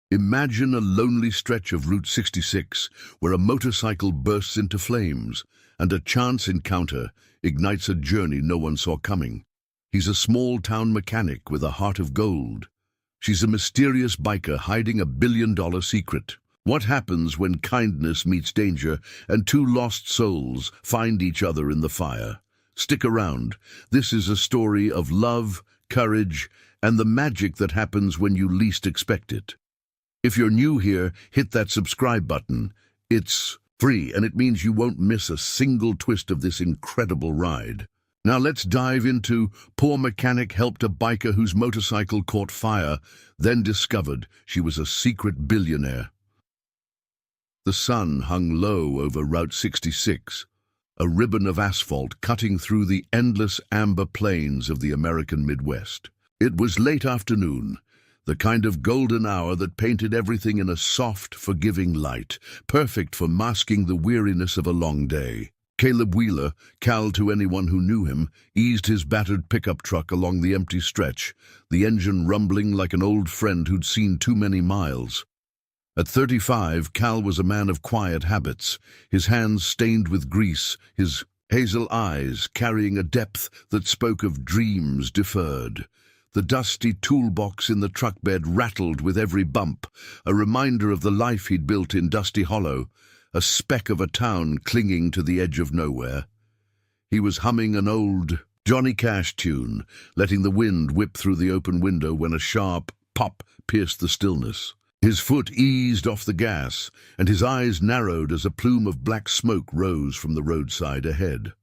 Imagine a lonely stretch of Route 66 where a motorcycle bursts into flames and a chance encounter ignites a journey no one saw coming. He's a small-town mechanic with a heart of gold. She's a mysterious biker hiding a billion-dollar secret. What happens when kindness meets danger and two lost souls find each other in the fire? Stick around. This is a story of love, courage, and the magic that happens when you least expect it. If you're new here, hit that subscribe button. It's free, and it means you won't miss a single twist of this incredible ride. Now let's dive into Poor Mechanic helped a biker whose motorcycle caught fire, then discovered she was a secret billionaire. The sun hung low over Route 66, a ribbon of asphalt cutting through the endless amber plains of the American Midwest. It was late afternoon, the kind of golden hour that painted everything in a soft, forgiving light, perfect for masking the weariness of a long day. Caleb Wheeler, Cal to anyone who knew him, eased his battered pickup truck along the empty stretch, the engine rumbling like an old friend who'd seen too many miles. At 35, Cal was a man of quiet habits, his hands stained with grease, his hazel eyes carrying a depth that spoke of dreams deferred. The dusty toolbox in the truck bed rattled with every bump, a reminder of the life he'd built in Dusty Hollow, a speck of a town clinging to the edge of nowhere. He was humming an old Johnny Cash tune, letting the wind whip through the open window when a sharp pop pierced the stillness. His foot eased off the gas, and his eyes narrowed as a plume of black smoke rose from the roadside ahead.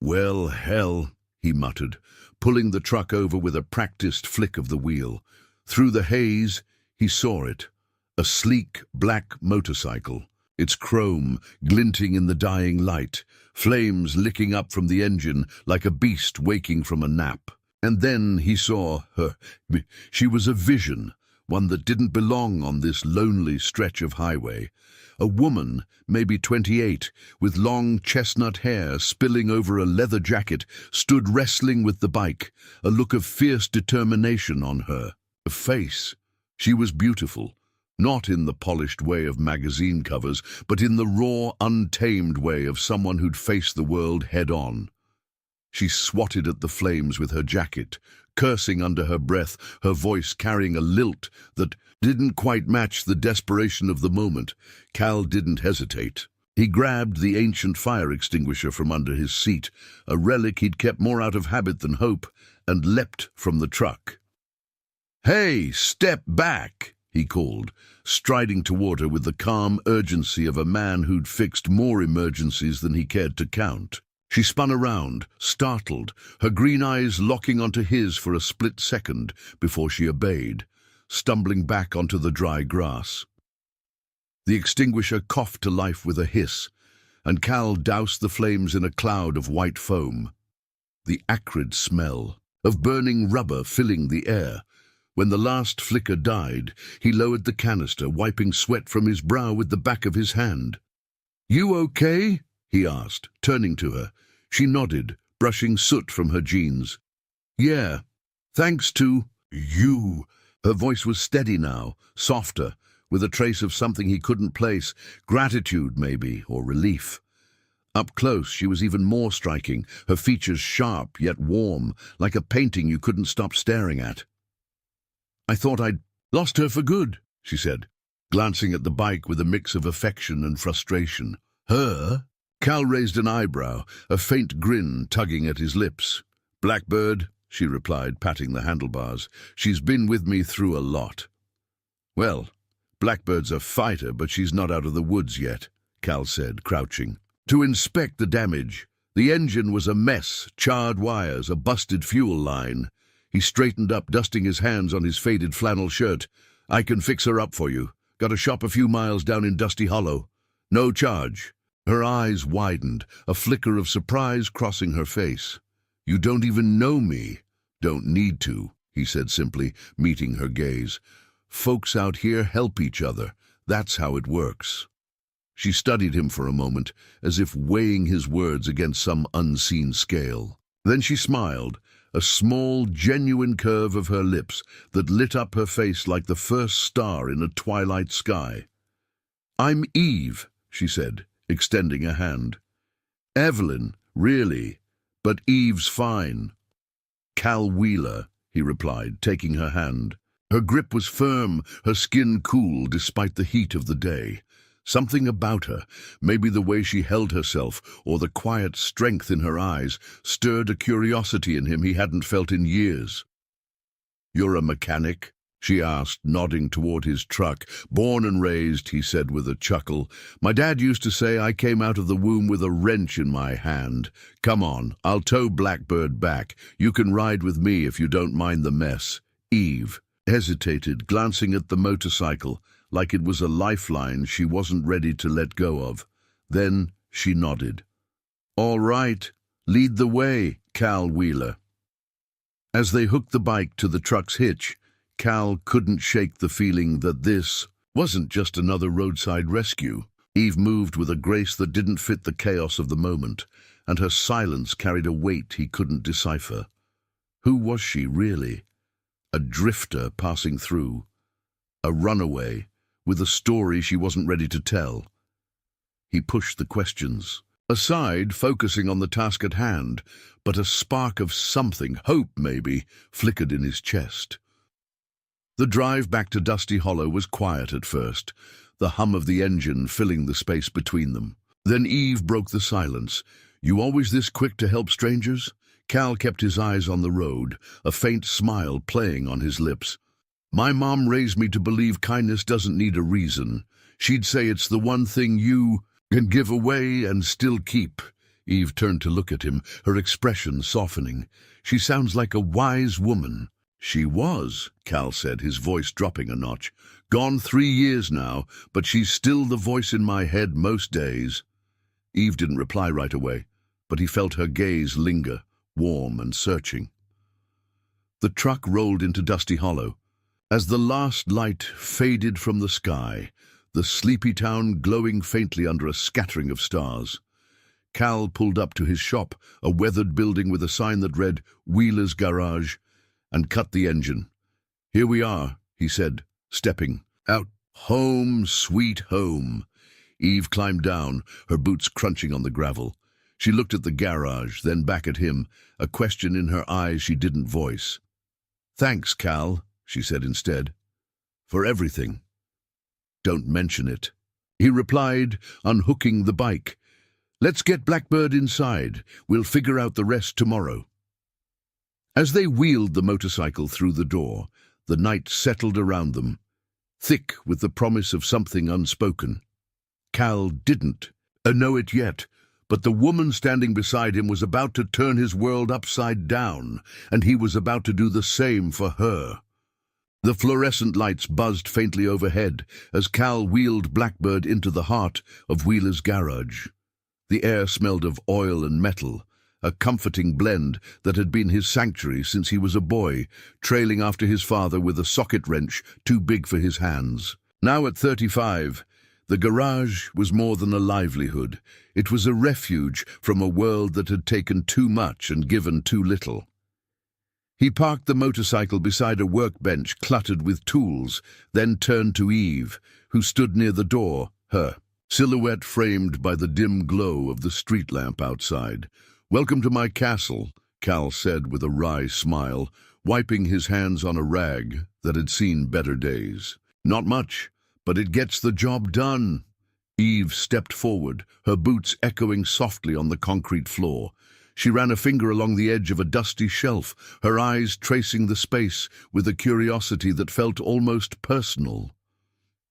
"Well, hell," he muttered, pulling the truck over with a practiced flick of the wheel. Through the haze, he saw it, a sleek black motorcycle, its chrome glinting in the dying light, flames licking up from the engine like a beast waking from a nap. And then he saw her. She was a vision, one that didn't belong on this lonely stretch of highway. A woman, maybe 28, with long chestnut hair spilling over a leather jacket, stood wrestling with the bike, a look of fierce determination on her face. She was beautiful, not in the polished way of magazine covers, but in the raw, untamed way of someone who'd faced the world head-on. She swatted at the flames with her jacket, cursing under her breath, her voice carrying a lilt that didn't quite match the desperation of the moment. Cal didn't hesitate. He grabbed the ancient fire extinguisher from under his seat, a relic he'd kept more out of habit than hope, and leapt from the truck. "Hey, step back!" he called, striding toward her with the calm urgency of a man who'd fixed more emergencies than he cared to count. She spun around, startled, her green eyes locking onto his for a split second before she obeyed, stumbling back onto the dry grass. The extinguisher coughed to life with a hiss, and Cal doused the flames in a cloud of white foam. The acrid smell of burning rubber filling the air. When the last flicker died, he lowered the canister, wiping sweat from his brow with the back of his hand. "You okay?" he asked, turning to her. She nodded, brushing soot from her jeans. "Yeah, thanks to you." Her voice was steady now, softer, with a trace of something he couldn't place, gratitude maybe, or relief. Up close, she was even more striking, her features sharp yet warm, like a painting you couldn't stop staring at. "I thought I'd lost her for good," she said, glancing at the bike with a mix of affection and frustration. "Her?" Cal raised an eyebrow, a faint grin tugging at his lips. "Blackbird," she replied, patting the handlebars. "She's been with me through a lot." "Well, Blackbird's a fighter, but she's not out of the woods yet," Cal said, crouching. To inspect the damage, the engine was a mess, charred wires, a busted fuel line. He straightened up, dusting his hands on his faded flannel shirt. "I can fix her up for you. Got a shop a few miles down in Dusty Hollow. No charge." Her eyes widened, a flicker of surprise crossing her face. "You don't even know me." "Don't need to," he said simply, meeting her gaze. "Folks out here help each other. That's how it works." She studied him for a moment, as if weighing his words against some unseen scale. Then she smiled, a small, genuine curve of her lips that lit up her face like the first star in a twilight sky. "I'm Eve," she said, extending a hand. "Evelyn, really, but Eve's fine." "Cal Wheeler," he replied, taking her hand. Her grip was firm, her skin cool despite the heat of the day. Something about her, maybe the way she held herself or the quiet strength in her eyes, stirred a curiosity in him he hadn't felt in years. "You're a mechanic?" she asked, nodding toward his truck. "Born and raised," he said with a chuckle. "My dad used to say I came out of the womb with a wrench in my hand. Come on, I'll tow Blackbird back. You can ride with me if you don't mind the mess." Eve hesitated, glancing at the motorcycle, like it was a lifeline she wasn't ready to let go of. Then she nodded. "All right, lead the way, Cal Wheeler." As they hooked the bike to the truck's hitch, Cal couldn't shake the feeling that this wasn't just another roadside rescue. Eve moved with a grace that didn't fit the chaos of the moment, and her silence carried a weight he couldn't decipher. Who was she, really? A drifter passing through? A runaway, with a story she wasn't ready to tell? He pushed the questions aside, focusing on the task at hand, but a spark of something, hope maybe, flickered in his chest. The drive back to Dusty Hollow was quiet at first, the hum of the engine filling the space between them. Then Eve broke the silence. "You always this quick to help strangers?" Cal kept his eyes on the road, a faint smile playing on his lips. "My mom raised me to believe kindness doesn't need a reason. She'd say it's the one thing you can give away and still keep." Eve turned to look at him, her expression softening. "She sounds like a wise woman." "She was," Cal said, his voice dropping a notch. "Gone 3 years now, but she's still the voice in my head most days." Eve didn't reply right away, but he felt her gaze linger, warm and searching. The truck rolled into Dusty Hollow. As the last light faded from the sky, the sleepy town glowing faintly under a scattering of stars, Cal pulled up to his shop, a weathered building with a sign that read "Wheeler's Garage," and cut the engine. "Here we are," he said, stepping out. "Home, sweet home." Eve climbed down, her boots crunching on the gravel. She looked at the garage, then back at him, a question in her eyes she didn't voice. "Thanks, Cal," she said instead. "For everything." "Don't mention it," he replied, unhooking the bike. "Let's get Blackbird inside. We'll figure out the rest tomorrow." As they wheeled the motorcycle through the door, the night settled around them, thick with the promise of something unspoken. Cal didn't know it yet, but the woman standing beside him was about to turn his world upside down, and he was about to do the same for her. The fluorescent lights buzzed faintly overhead as Cal wheeled Blackbird into the heart of Wheeler's garage. The air smelled of oil and metal, a comforting blend that had been his sanctuary since he was a boy, trailing after his father with a socket wrench too big for his hands. Now at 35, the garage was more than a livelihood. It was a refuge from a world that had taken too much and given too little. He parked the motorcycle beside a workbench cluttered with tools, then turned to Eve, who stood near the door, her silhouette framed by the dim glow of the street lamp outside. "Welcome to my castle," Cal said with a wry smile, wiping his hands on a rag that had seen better days. "Not much, but it gets the job done." Eve stepped forward, her boots echoing softly on the concrete floor. She ran a finger along the edge of a dusty shelf, her eyes tracing the space with a curiosity that felt almost personal.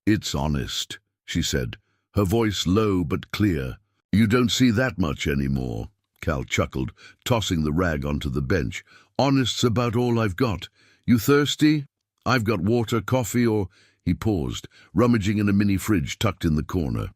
"It's honest," she said, her voice low but clear. "You don't see that much anymore," Cal chuckled, tossing the rag onto the bench. "Honest's about all I've got. You thirsty? I've got water, coffee, or—" He paused, rummaging in a mini fridge tucked in the corner.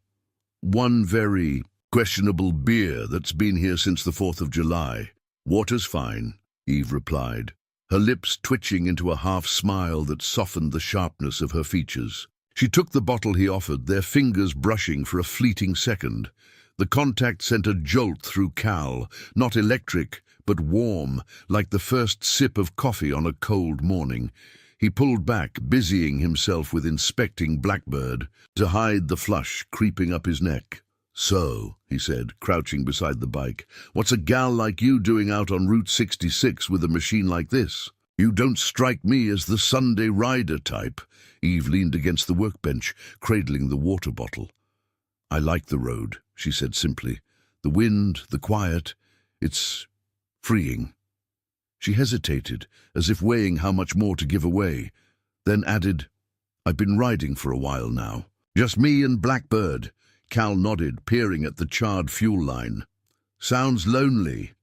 "One very questionable beer that's been here since the 4th of July. Water's fine," Eve replied, her lips twitching into a half-smile that softened the sharpness of her features. She took the bottle he offered, their fingers brushing for a fleeting second. The contact sent a jolt through Cal, not electric, but warm, like the first sip of coffee on a cold morning. He pulled back, busying himself with inspecting Blackbird to hide the flush creeping up his neck. "So," he said, crouching beside the bike, "what's a gal like you doing out on Route 66 with a machine like this? You don't strike me as the Sunday rider type." Eve leaned against the workbench, cradling the water bottle. "I like the road," she said simply. "The wind, the quiet, it's freeing." She hesitated, as if weighing how much more to give away, then added, "I've been riding for a while now. Just me and Blackbird." Cal nodded, peering at the charred fuel line. "Sounds lonely."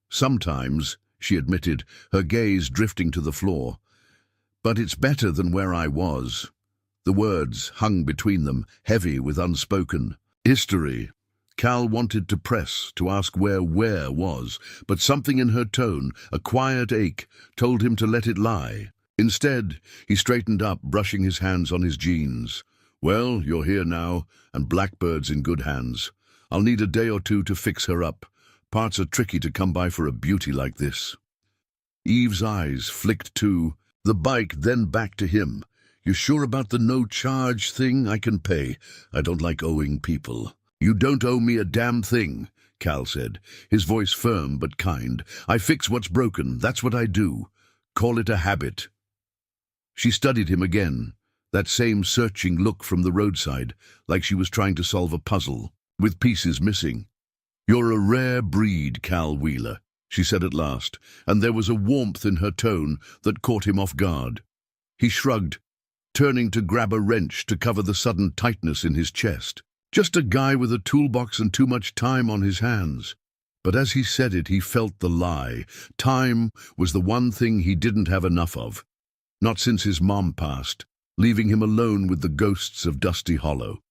"Sometimes," she admitted, her gaze drifting to the floor. "But it's better than where I was." The words hung between them, heavy with unspoken history. Cal wanted to press, to ask where was, but something in her tone, a quiet ache, told him to let it lie. Instead, he straightened up, brushing his hands on his jeans. "Well, you're here now, and Blackbird's in good hands. I'll need a day or two to fix her up. Parts are tricky to come by for a beauty like this." Eve's eyes flicked to the bike, then back to him. "You sure about the no-charge thing? I can pay. I don't like owing people." "You don't owe me a damn thing," Cal said, his voice firm but kind. "I fix what's broken, that's what I do. Call it a habit." She studied him again, that same searching look from the roadside, like she was trying to solve a puzzle, with pieces missing. "You're a rare breed, Cal Wheeler," she said at last, and there was a warmth in her tone that caught him off guard. He shrugged, turning to grab a wrench to cover the sudden tightness in his chest. Just a guy with a toolbox and too much time on his hands. But as he said it, he felt the lie. Time was the one thing he didn't have enough of. Not since his mom passed, leaving him alone with the ghosts of Dusty Hollow.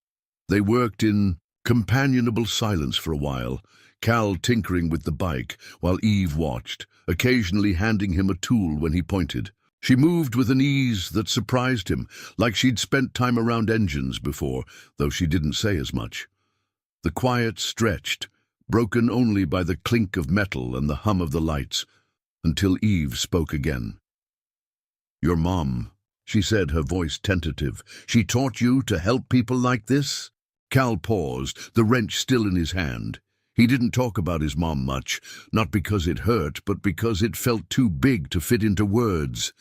They worked in companionable silence for a while, Cal tinkering with the bike, while Eve watched, occasionally handing him a tool when he pointed. She moved with an ease that surprised him, like she'd spent time around engines before, though she didn't say as much. The quiet stretched, broken only by the clink of metal and the hum of the lights, until Eve spoke again. "Your mom," she said, her voice tentative. "She taught you to help people like this?" Cal paused, the wrench still in his hand. He didn't talk about his mom much, not because it hurt, but because it felt too big to fit into words.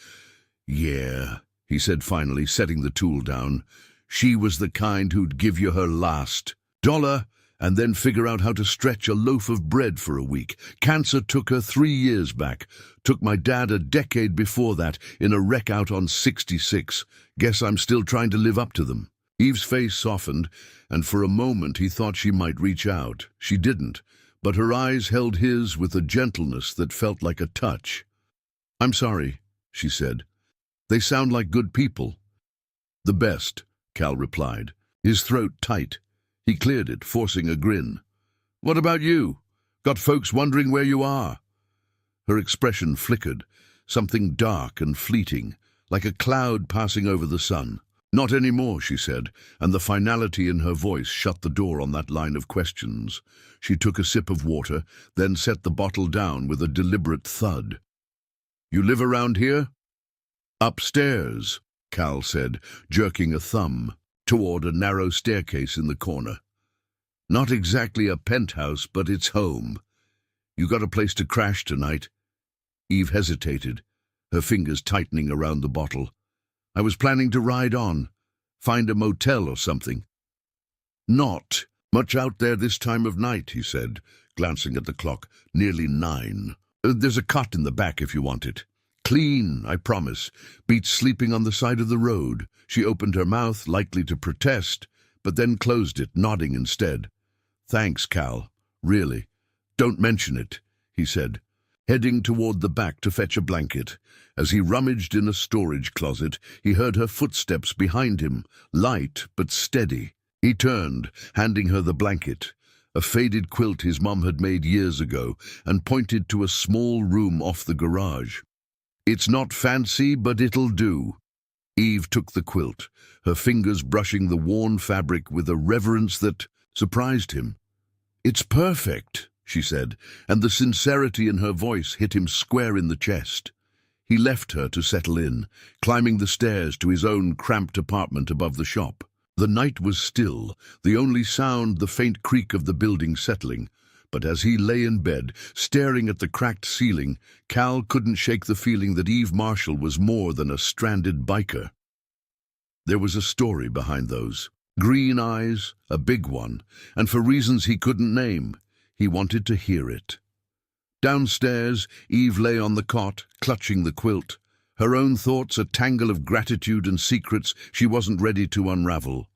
"Yeah," he said finally, setting the tool down. "She was the kind who'd give you her last dollar and then figure out how to stretch a loaf of bread for a week. Cancer took her 3 years back. Took my dad a decade before that in a wreck out on 66. Guess I'm still trying to live up to them." Eve's face softened, and for a moment he thought she might reach out. She didn't, but her eyes held his with a gentleness that felt like a touch. "I'm sorry," she said. "They sound like good people." "The best," Cal replied, his throat tight. He cleared it, forcing a grin. "What about you? Got folks wondering where you are?" Her expression flickered, something dark and fleeting, like a cloud passing over the sun. "Not anymore," she said, and the finality in her voice shut the door on that line of questions. She took a sip of water, then set the bottle down with a deliberate thud. "You live around here?" "Upstairs," Cal said, jerking a thumb toward a narrow staircase in the corner. "Not exactly a penthouse, but it's home. You got a place to crash tonight?" Eve hesitated, her fingers tightening around the bottle. "I was planning to ride on. Find a motel or something." "Not much out there this time of night," he said, glancing at the clock. "Nearly 9. There's a cot in the back if you want it. Clean, I promise. Beats sleeping on the side of the road." She opened her mouth, likely to protest, but then closed it, nodding instead. "Thanks, Cal. Really. Don't mention it," he said, heading toward the back to fetch a blanket. As he rummaged in a storage closet, he heard her footsteps behind him, light but steady. He turned, handing her the blanket, a faded quilt his mom had made years ago, and pointed to a small room off the garage. "It's not fancy, but it'll do." Eve took the quilt, her fingers brushing the worn fabric with a reverence that surprised him. "It's perfect," she said, and the sincerity in her voice hit him square in the chest. He left her to settle in, climbing the stairs to his own cramped apartment above the shop. The night was still, the only sound the faint creak of the building settling. But as he lay in bed, staring at the cracked ceiling, Cal couldn't shake the feeling that Eve Marshall was more than a stranded biker. There was a story behind those. Green eyes, a big one, and for reasons he couldn't name, he wanted to hear it. Downstairs, Eve lay on the cot, clutching the quilt, her own thoughts a tangle of gratitude and secrets she wasn't ready to unravel.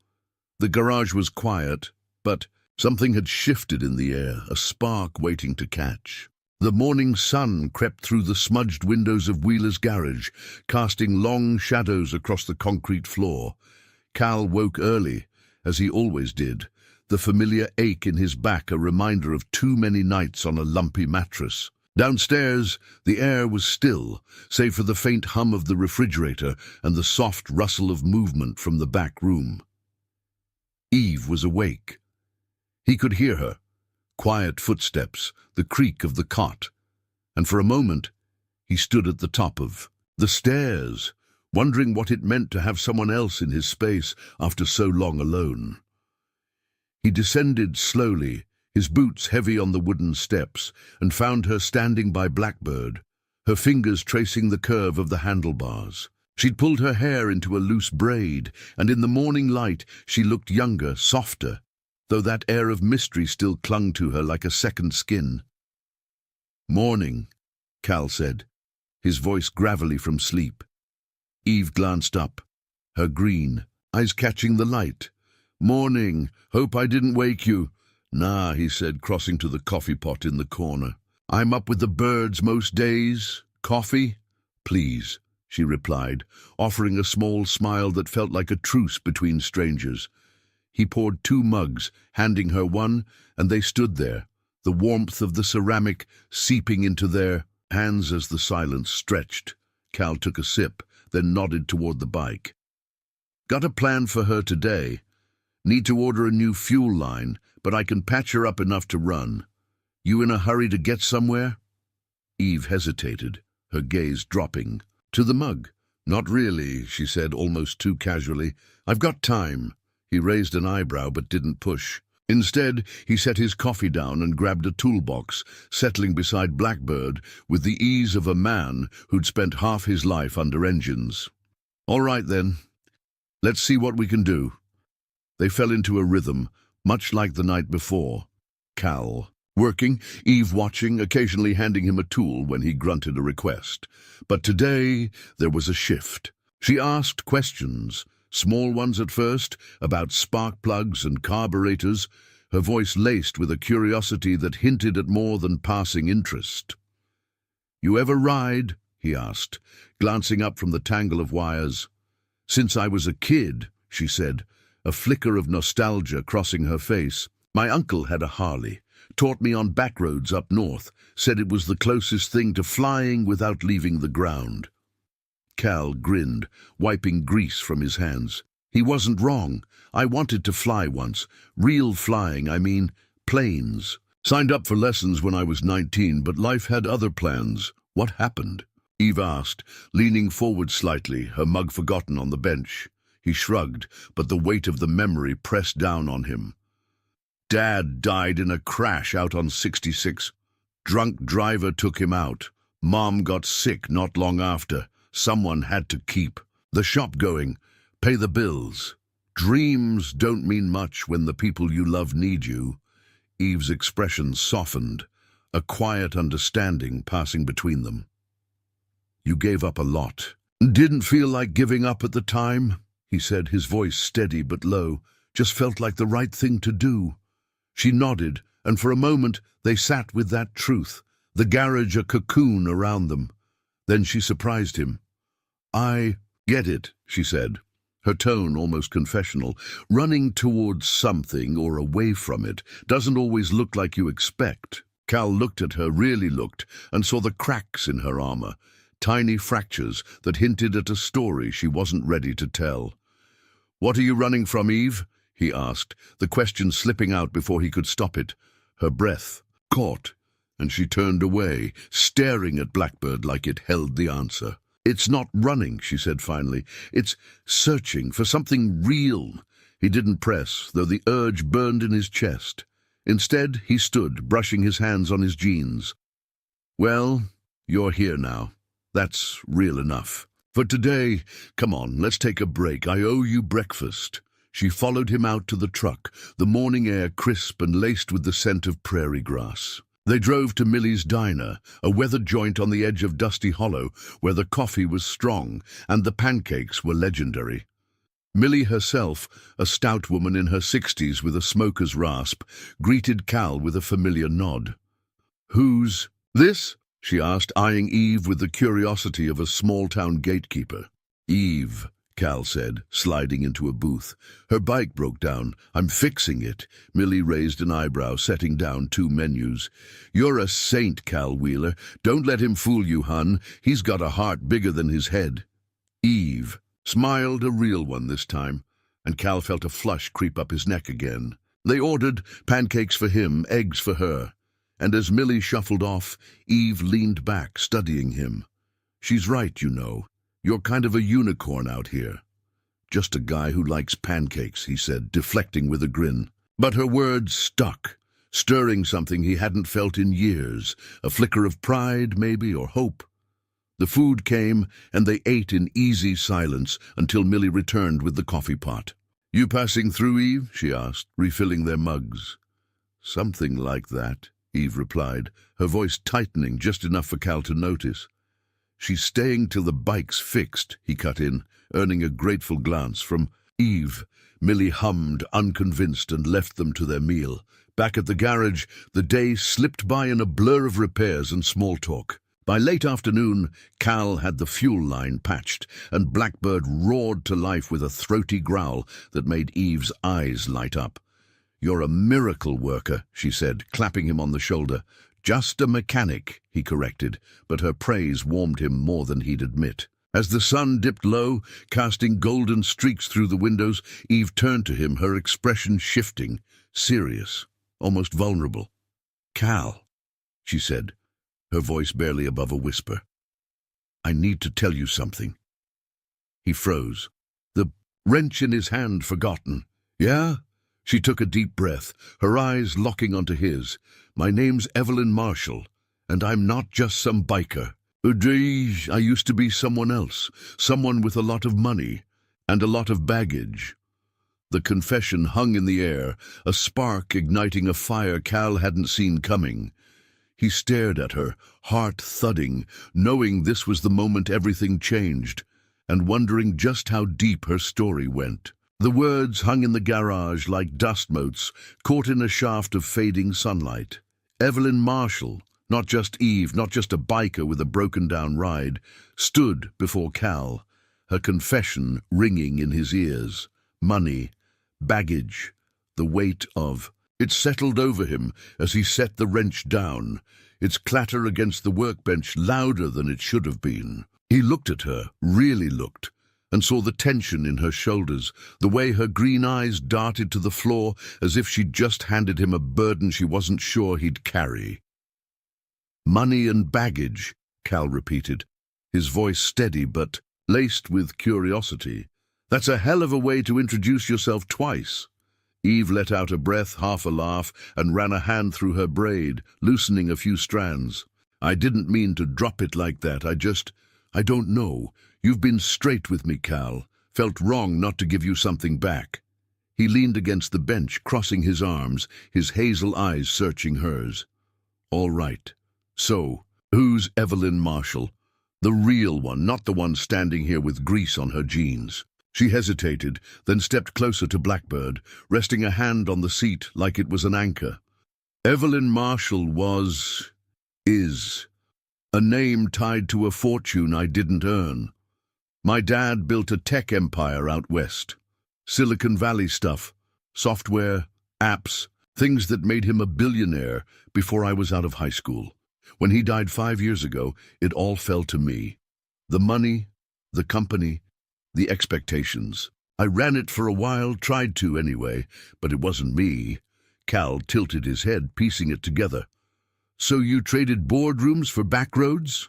The garage was quiet, but something had shifted in the air, a spark waiting to catch. The morning sun crept through the smudged windows of Wheeler's garage, casting long shadows across the concrete floor. Cal woke early, as he always did, the familiar ache in his back a reminder of too many nights on a lumpy mattress. Downstairs, the air was still, save for the faint hum of the refrigerator and the soft rustle of movement from the back room. Eve was awake. He could hear her, quiet footsteps, the creak of the cot, and for a moment he stood at the top of the stairs, wondering what it meant to have someone else in his space after so long alone. He descended slowly, his boots heavy on the wooden steps, and found her standing by Blackbird, her fingers tracing the curve of the handlebars. She'd pulled her hair into a loose braid, and in the morning light she looked younger, softer, though that air of mystery still clung to her like a second skin. "Morning," Cal said, his voice gravelly from sleep. Eve glanced up, her green eyes catching the light. "Morning. Hope I didn't wake you." "Nah," he said, crossing to the coffee pot in the corner. "I'm up with the birds most days. Coffee?" "Please," she replied, offering a small smile that felt like a truce between strangers. He poured 2 mugs, handing her one, and they stood there, the warmth of the ceramic seeping into their hands as the silence stretched. Cal took a sip, then nodded toward the bike. "Got a plan for her today. Need to order a new fuel line, but I can patch her up enough to run. You in a hurry to get somewhere?" Eve hesitated, her gaze dropping to the mug. "Not really," she said almost too casually. "I've got time." He raised an eyebrow but didn't push. Instead, he set his coffee down and grabbed a toolbox, settling beside Blackbird with the ease of a man who'd spent half his life under engines. "All right then, let's see what we can do." They fell into a rhythm, much like the night before. Cal working, Eve watching, occasionally handing him a tool when he grunted a request. But today there was a shift. She asked questions, small ones at first, about spark plugs and carburetors, her voice laced with a curiosity that hinted at more than passing interest. "You ever ride?" he asked, glancing up from the tangle of wires. "Since I was a kid," she said, a flicker of nostalgia crossing her face. "My uncle had a Harley, taught me on back roads up north, said it was the closest thing to flying without leaving the ground." Cal grinned, wiping grease from his hands. He wasn't wrong. "I wanted to fly once. Real flying, I mean, planes. Signed up for lessons when I was 19, but life had other plans." "What happened?" Eve asked, leaning forward slightly, her mug forgotten on the bench. He shrugged, but the weight of the memory pressed down on him. "Dad died in a crash out on 66. Drunk driver took him out. Mom got sick not long after. Someone had to keep the shop going, pay the bills. Dreams don't mean much when the people you love need you." Eve's expression softened, a quiet understanding passing between them. "You gave up a lot." "Didn't feel like giving up at the time," he said, his voice steady but low. "Just felt like the right thing to do." She nodded, and for a moment they sat with that truth, the garage a cocoon around them. Then she surprised him. "I get it," she said, her tone almost confessional. "Running towards something or away from it doesn't always look like you expect." Cal looked at her, really looked, and saw the cracks in her armor, tiny fractures that hinted at a story she wasn't ready to tell. "What are you running from, Eve?" he asked, the question slipping out before he could stop it. Her breath Caught, and she turned away, staring at Blackbird like it held the answer. "It's not running," she said finally. "It's searching for something real." He didn't press, though the urge burned in his chest. Instead, he stood, brushing his hands on his jeans. "Well, you're here now. That's real enough. For today, come on, let's take a break. I owe you breakfast." She followed him out to the truck, the morning air crisp and laced with the scent of prairie grass. They drove to Millie's Diner, a weathered joint on the edge of Dusty Hollow, where the coffee was strong and the pancakes were legendary. Millie herself, a stout woman in her 60s with a smoker's rasp, greeted Cal with a familiar nod. "Who's this?" she asked, eyeing Eve with the curiosity of a small-town gatekeeper. "Eve," Cal said, sliding into a booth. "Her bike broke down. I'm fixing it." Millie raised an eyebrow, setting down 2 menus. "You're a saint, Cal Wheeler. Don't let him fool you, hun. He's got a heart bigger than his head." Eve smiled, a real one this time, and Cal felt a flush creep up his neck again. They ordered pancakes for him, eggs for her, and as Millie shuffled off, Eve leaned back, studying him. "She's right, you know. You're kind of a unicorn out here." "Just a guy who likes pancakes," he said, deflecting with a grin. But her words stuck, stirring something he hadn't felt in years, a flicker of pride, maybe, or hope. The food came, and they ate in easy silence until Millie returned with the coffee pot. "You passing through, Eve?" she asked, refilling their mugs. "Something like that," Eve replied, her voice tightening just enough for Cal to notice. "She's staying till the bike's fixed," he cut in, earning a grateful glance from Eve. Millie hummed, unconvinced, and left them to their meal. Back at the garage, the day slipped by in a blur of repairs and small talk. By late afternoon, Cal had the fuel line patched, and Blackbird roared to life with a throaty growl that made Eve's eyes light up. "You're a miracle worker," she said, clapping him on the shoulder. "Just a mechanic," he corrected, but her praise warmed him more than he'd admit. As the sun dipped low, casting golden streaks through the windows, Eve turned to him, her expression shifting, serious, almost vulnerable. "Cal," she said, her voice barely above a whisper. "I need to tell you something." He froze, the wrench in his hand forgotten. "Yeah?" She took a deep breath, her eyes locking onto his. "My name's Evelyn Marshall, and I'm not just some biker. I used to be someone else, someone with a lot of money and a lot of baggage." The confession hung in the air, a spark igniting a fire Cal hadn't seen coming. He stared at her, heart thudding, knowing this was the moment everything changed, and wondering just how deep her story went. The words hung in the garage like dust motes, caught in a shaft of fading sunlight. Evelyn Marshall, not just Eve, not just a biker with a broken-down ride, stood before Cal, her confession ringing in his ears. Money, baggage, the weight of... It settled over him as he set the wrench down, its clatter against the workbench louder than it should have been. He looked at her, really looked, and saw the tension in her shoulders, the way her green eyes darted to the floor as if she'd just handed him a burden she wasn't sure he'd carry. "Money and baggage," Cal repeated, his voice steady but laced with curiosity. "That's a hell of a way to introduce yourself twice." Eve let out a breath, half a laugh, and ran a hand through her braid, loosening a few strands. "I didn't mean to drop it like that. I don't know. You've been straight with me, Cal. Felt wrong not to give you something back." He leaned against the bench, crossing his arms, his hazel eyes searching hers. "All right. So, who's Evelyn Marshall? The real one, not the one standing here with grease on her jeans." She hesitated, then stepped closer to Blackbird, resting a hand on the seat like it was an anchor. "Evelyn Marshall is a name tied to a fortune I didn't earn. My dad built a tech empire out west. Silicon Valley stuff, software, apps, things that made him a billionaire before I was out of high school. When he died 5 years ago, it all fell to me. The money, the company, the expectations. I ran it for a while, tried to anyway, but it wasn't me." Cal tilted his head, piecing it together. So you traded boardrooms for back roads?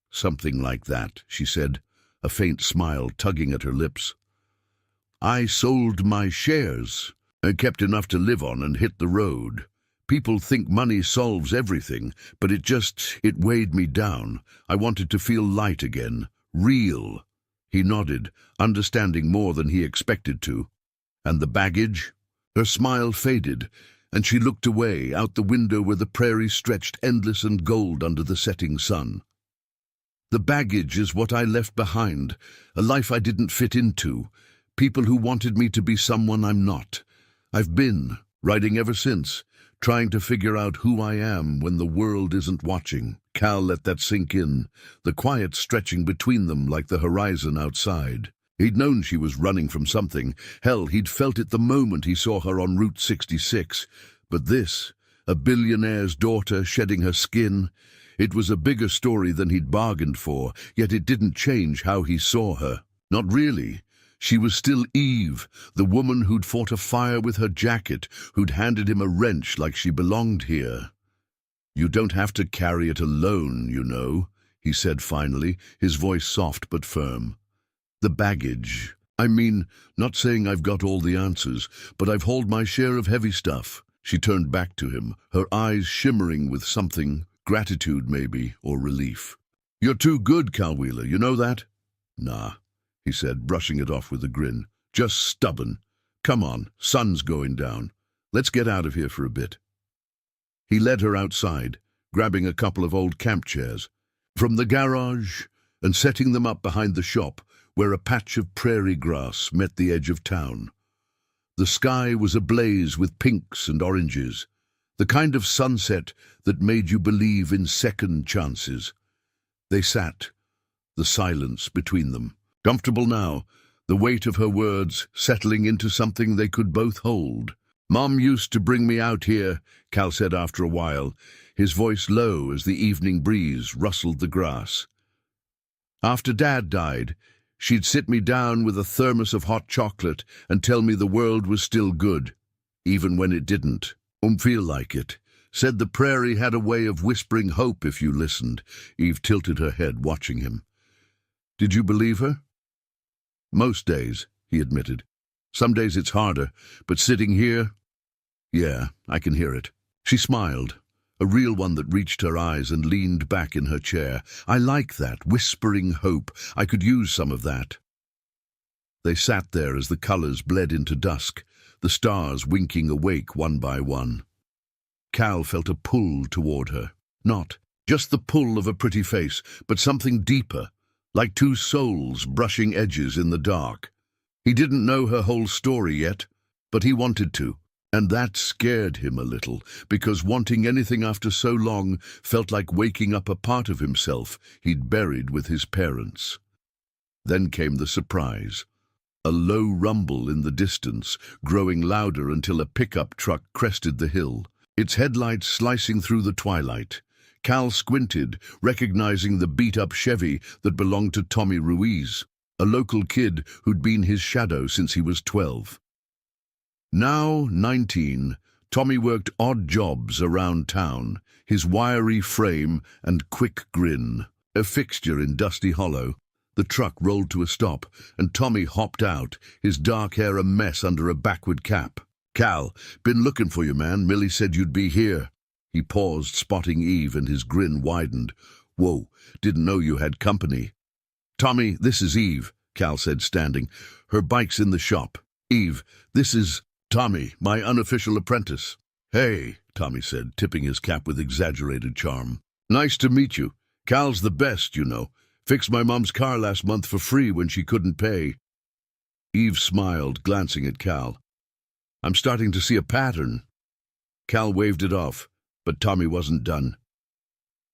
Something like that, she said, a faint smile tugging at her lips. I sold my shares. I kept enough to live on and hit the road. People think money solves everything, but it weighed me down. I wanted to feel light again, real. He nodded, understanding more than he expected to. And the baggage? Her smile faded, and she looked away, out the window where the prairie stretched endless and gold under the setting sun. The baggage is what I left behind, a life I didn't fit into, people who wanted me to be someone I'm not. I've been, writing ever since, trying to figure out who I am when the world isn't watching. Cal let that sink in, the quiet stretching between them like the horizon outside. He'd known she was running from something. Hell, he'd felt it the moment he saw her on Route 66. But this, a billionaire's daughter shedding her skin, it was a bigger story than he'd bargained for, yet it didn't change how he saw her. Not really. She was still Eve, the woman who'd fought a fire with her jacket, who'd handed him a wrench like she belonged here. You don't have to carry it alone, you know, he said finally, his voice soft but firm. The baggage. I mean, not saying I've got all the answers, but I've hauled my share of heavy stuff. She turned back to him, her eyes shimmering with something, gratitude maybe, or relief. You're too good, Cal Wheeler, you know that? Nah, he said, brushing it off with a grin. Just stubborn. Come on, sun's going down. Let's get out of here for a bit. He led her outside, grabbing a couple of old camp chairs from the garage and setting them up behind the shop, where a patch of prairie grass met the edge of town. The sky was ablaze with pinks and oranges, the kind of sunset that made you believe in second chances. They sat, the silence between them. Comfortable now, the weight of her words settling into something they could both hold. Mom used to bring me out here, Cal said after a while, his voice low as the evening breeze rustled the grass. After Dad died, she'd sit me down with a thermos of hot chocolate and tell me the world was still good, even when it didn't. Feel like it. Said the prairie had a way of whispering hope if you listened. Eve tilted her head, watching him. Did you believe her? Most days, he admitted. Some days it's harder, but sitting here... Yeah, I can hear it. She smiled, a real one that reached her eyes and leaned back in her chair. I like that, whispering hope. I could use some of that. They sat there as the colors bled into dusk, the stars winking awake one by one. Cal felt a pull toward her. Not just the pull of a pretty face, but something deeper, like two souls brushing edges in the dark. He didn't know her whole story yet, but he wanted to. And that scared him a little, because wanting anything after so long felt like waking up a part of himself he'd buried with his parents. Then came the surprise. A low rumble in the distance, growing louder until a pickup truck crested the hill, its headlights slicing through the twilight. Cal squinted, recognizing the beat-up Chevy that belonged to Tommy Ruiz, a local kid who'd been his shadow since he was 12. Now 19, Tommy worked odd jobs around town, his wiry frame and quick grin, a fixture in Dusty Hollow. The truck rolled to a stop, and Tommy hopped out, his dark hair a mess under a backward cap. Cal, been looking for you, man. Millie said you'd be here. He paused, spotting Eve, and his grin widened. Whoa, didn't know you had company. Tommy, this is Eve, Cal said, standing. Her bike's in the shop. Eve, this is... Tommy, my unofficial apprentice. Hey, Tommy said, tipping his cap with exaggerated charm. Nice to meet you. Cal's the best, you know. Fixed my mom's car last month for free when she couldn't pay. Eve smiled, glancing at Cal. I'm starting to see a pattern. Cal waved it off, but Tommy wasn't done.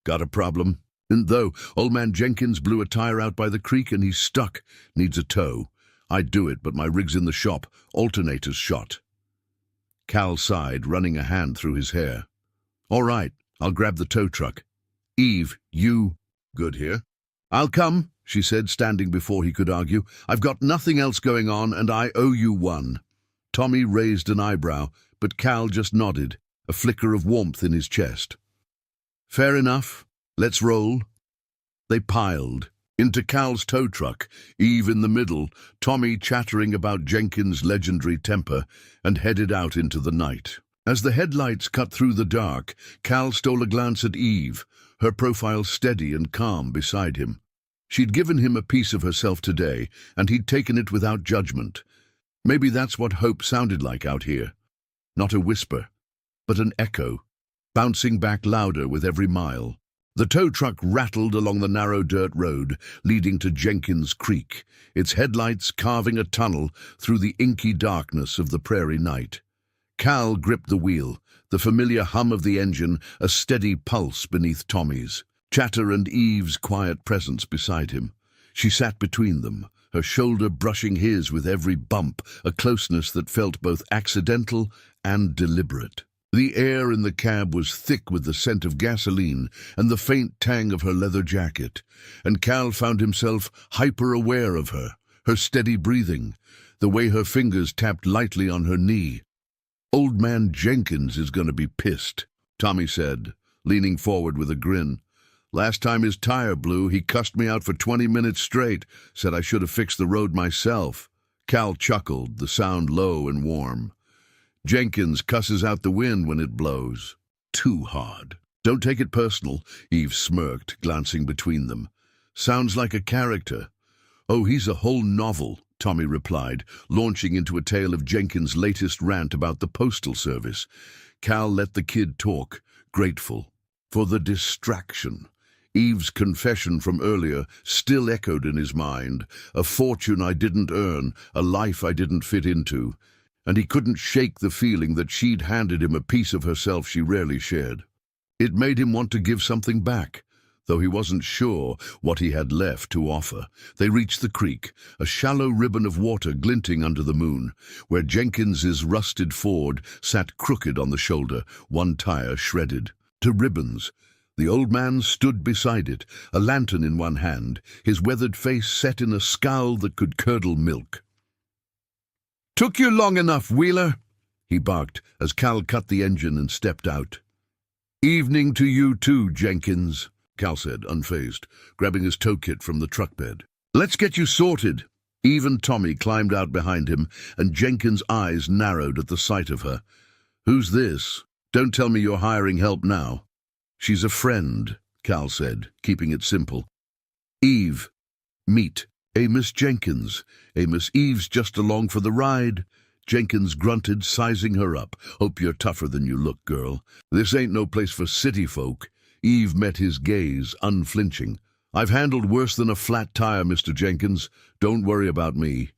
Got a problem? And though old man Jenkins blew a tire out by the creek and he's stuck, needs a tow. I'd do it, but my rig's in the shop, alternator's shot. Cal sighed, running a hand through his hair. All right, I'll grab the tow truck. Eve, you... Good here. I'll come, she said, standing before he could argue. I've got nothing else going on, and I owe you one. Tommy raised an eyebrow, but Cal just nodded, a flicker of warmth in his chest. Fair enough. Let's roll. They piled. Into Cal's tow truck, Eve in the middle, Tommy chattering about Jenkins' legendary temper, and headed out into the night. As the headlights cut through the dark, Cal stole a glance at Eve, her profile steady and calm beside him. She'd given him a piece of herself today, and he'd taken it without judgment. Maybe that's what hope sounded like out here. Not a whisper, but an echo, bouncing back louder with every mile. The tow truck rattled along the narrow dirt road leading to Jenkins Creek, its headlights carving a tunnel through the inky darkness of the prairie night. Cal gripped the wheel, the familiar hum of the engine a steady pulse beneath Tommy's. Chatter and Eve's quiet presence beside him. She sat between them, her shoulder brushing his with every bump, a closeness that felt both accidental and deliberate. The air in the cab was thick with the scent of gasoline and the faint tang of her leather jacket, and Cal found himself hyper-aware of her steady breathing, the way her fingers tapped lightly on her knee. "Old man Jenkins is going to be pissed," Tommy said, leaning forward with a grin. "Last time his tire blew, he cussed me out for 20 minutes straight, said I should have fixed the road myself." Cal chuckled, the sound low and warm. "Jenkins cusses out the wind when it blows. Too hard." "Don't take it personal," Eve smirked, glancing between them. "Sounds like a character." "Oh, he's a whole novel," Tommy replied, launching into a tale of Jenkins' latest rant about the postal service. Cal let the kid talk, grateful for the distraction. Eve's confession from earlier still echoed in his mind. A fortune I didn't earn, a life I didn't fit into. And he couldn't shake the feeling that she'd handed him a piece of herself she rarely shared. It made him want to give something back, though he wasn't sure what he had left to offer. They reached the creek, a shallow ribbon of water glinting under the moon, where Jenkins's rusted Ford sat crooked on the shoulder, one tire shredded. To ribbons. The old man stood beside it, a lantern in one hand, his weathered face set in a scowl that could curdle milk. "Took you long enough, Wheeler," he barked as Cal cut the engine and stepped out. "Evening to you too, Jenkins," Cal said, unfazed, grabbing his tow kit from the truck bed. "Let's get you sorted." Even Tommy climbed out behind him, and Jenkins' eyes narrowed at the sight of her. "Who's this? Don't tell me you're hiring help now." "She's a friend," Cal said, keeping it simple. "Eve. Meet. Miss Jenkins. Miss Eve's just along for the ride." Jenkins grunted, sizing her up. "Hope you're tougher than you look, girl. This ain't no place for city folk." Eve met his gaze, unflinching. "I've handled worse than a flat tire, Mr. Jenkins. Don't worry about me."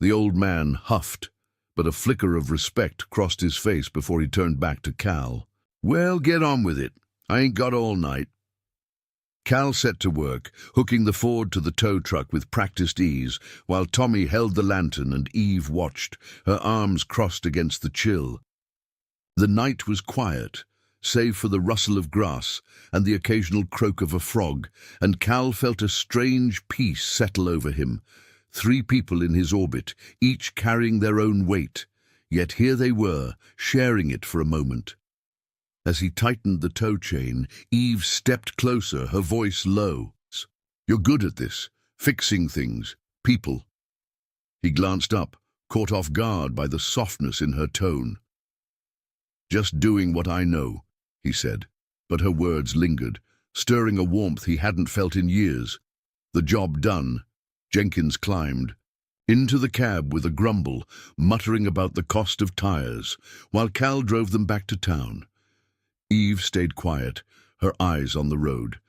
The old man huffed, but a flicker of respect crossed his face before he turned back to Cal. "Well, get on with it. I ain't got all night." Cal set to work, hooking the Ford to the tow truck with practiced ease, while Tommy held the lantern and Eve watched, her arms crossed against the chill. The night was quiet, save for the rustle of grass and the occasional croak of a frog, and Cal felt a strange peace settle over him. 3 people in his orbit, each carrying their own weight, yet here they were, sharing it for a moment. As he tightened the tow chain, Eve stepped closer, her voice low. "You're good at this, fixing things, people." He glanced up, caught off guard by the softness in her tone. "Just doing what I know," he said, but her words lingered, stirring a warmth he hadn't felt in years. The job done, Jenkins climbed into the cab with a grumble, muttering about the cost of tires, while Cal drove them back to town. Eve stayed quiet, her eyes on the road,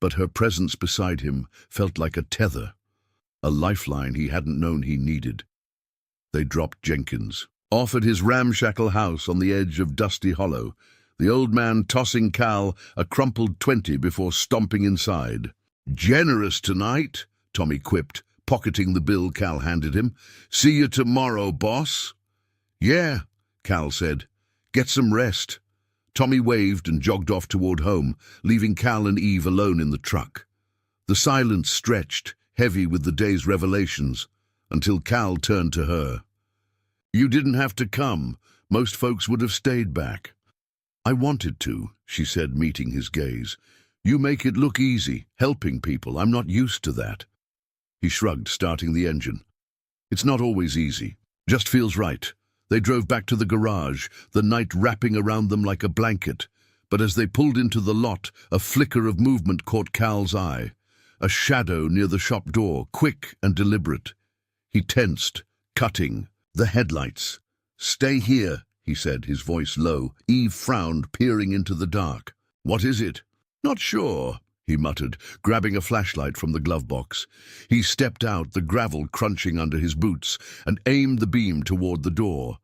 but her presence beside him felt like a tether, a lifeline he hadn't known he needed. They dropped Jenkins off at his ramshackle house on the edge of Dusty Hollow, the old man tossing Cal a crumpled 20 before stomping inside. "Generous tonight," Tommy quipped, pocketing the bill Cal handed him. "See you tomorrow, boss." "Yeah," Cal said. "Get some rest." Tommy waved and jogged off toward home, leaving Cal and Eve alone in the truck. The silence stretched, heavy with the day's revelations, until Cal turned to her. "You didn't have to come. Most folks would have stayed back." I wanted to, she said, meeting his gaze. You make it look easy, helping people. I'm not used to that. He shrugged, starting the engine. It's not always easy. Just feels right. They drove back to the garage, the night wrapping around them like a blanket. But as they pulled into the lot, a flicker of movement caught Cal's eye. A shadow near the shop door, quick and deliberate. He tensed, cutting. The headlights. Stay here, he said, his voice low. Eve frowned, peering into the dark. What is it? Not sure, he muttered, grabbing a flashlight from the glove box. He stepped out, the gravel crunching under his boots, and aimed the beam toward the door.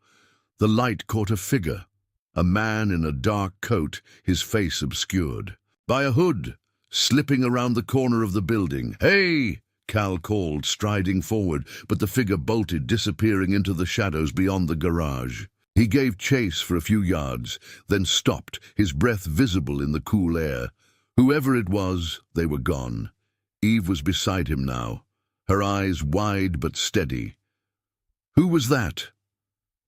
The light caught a figure. A man in a dark coat, his face obscured by a hood, slipping around the corner of the building. Hey! Cal called, striding forward, but the figure bolted, disappearing into the shadows beyond the garage. He gave chase for a few yards, then stopped, his breath visible in the cool air. Whoever it was, they were gone. Eve was beside him now, her eyes wide but steady. Who was that?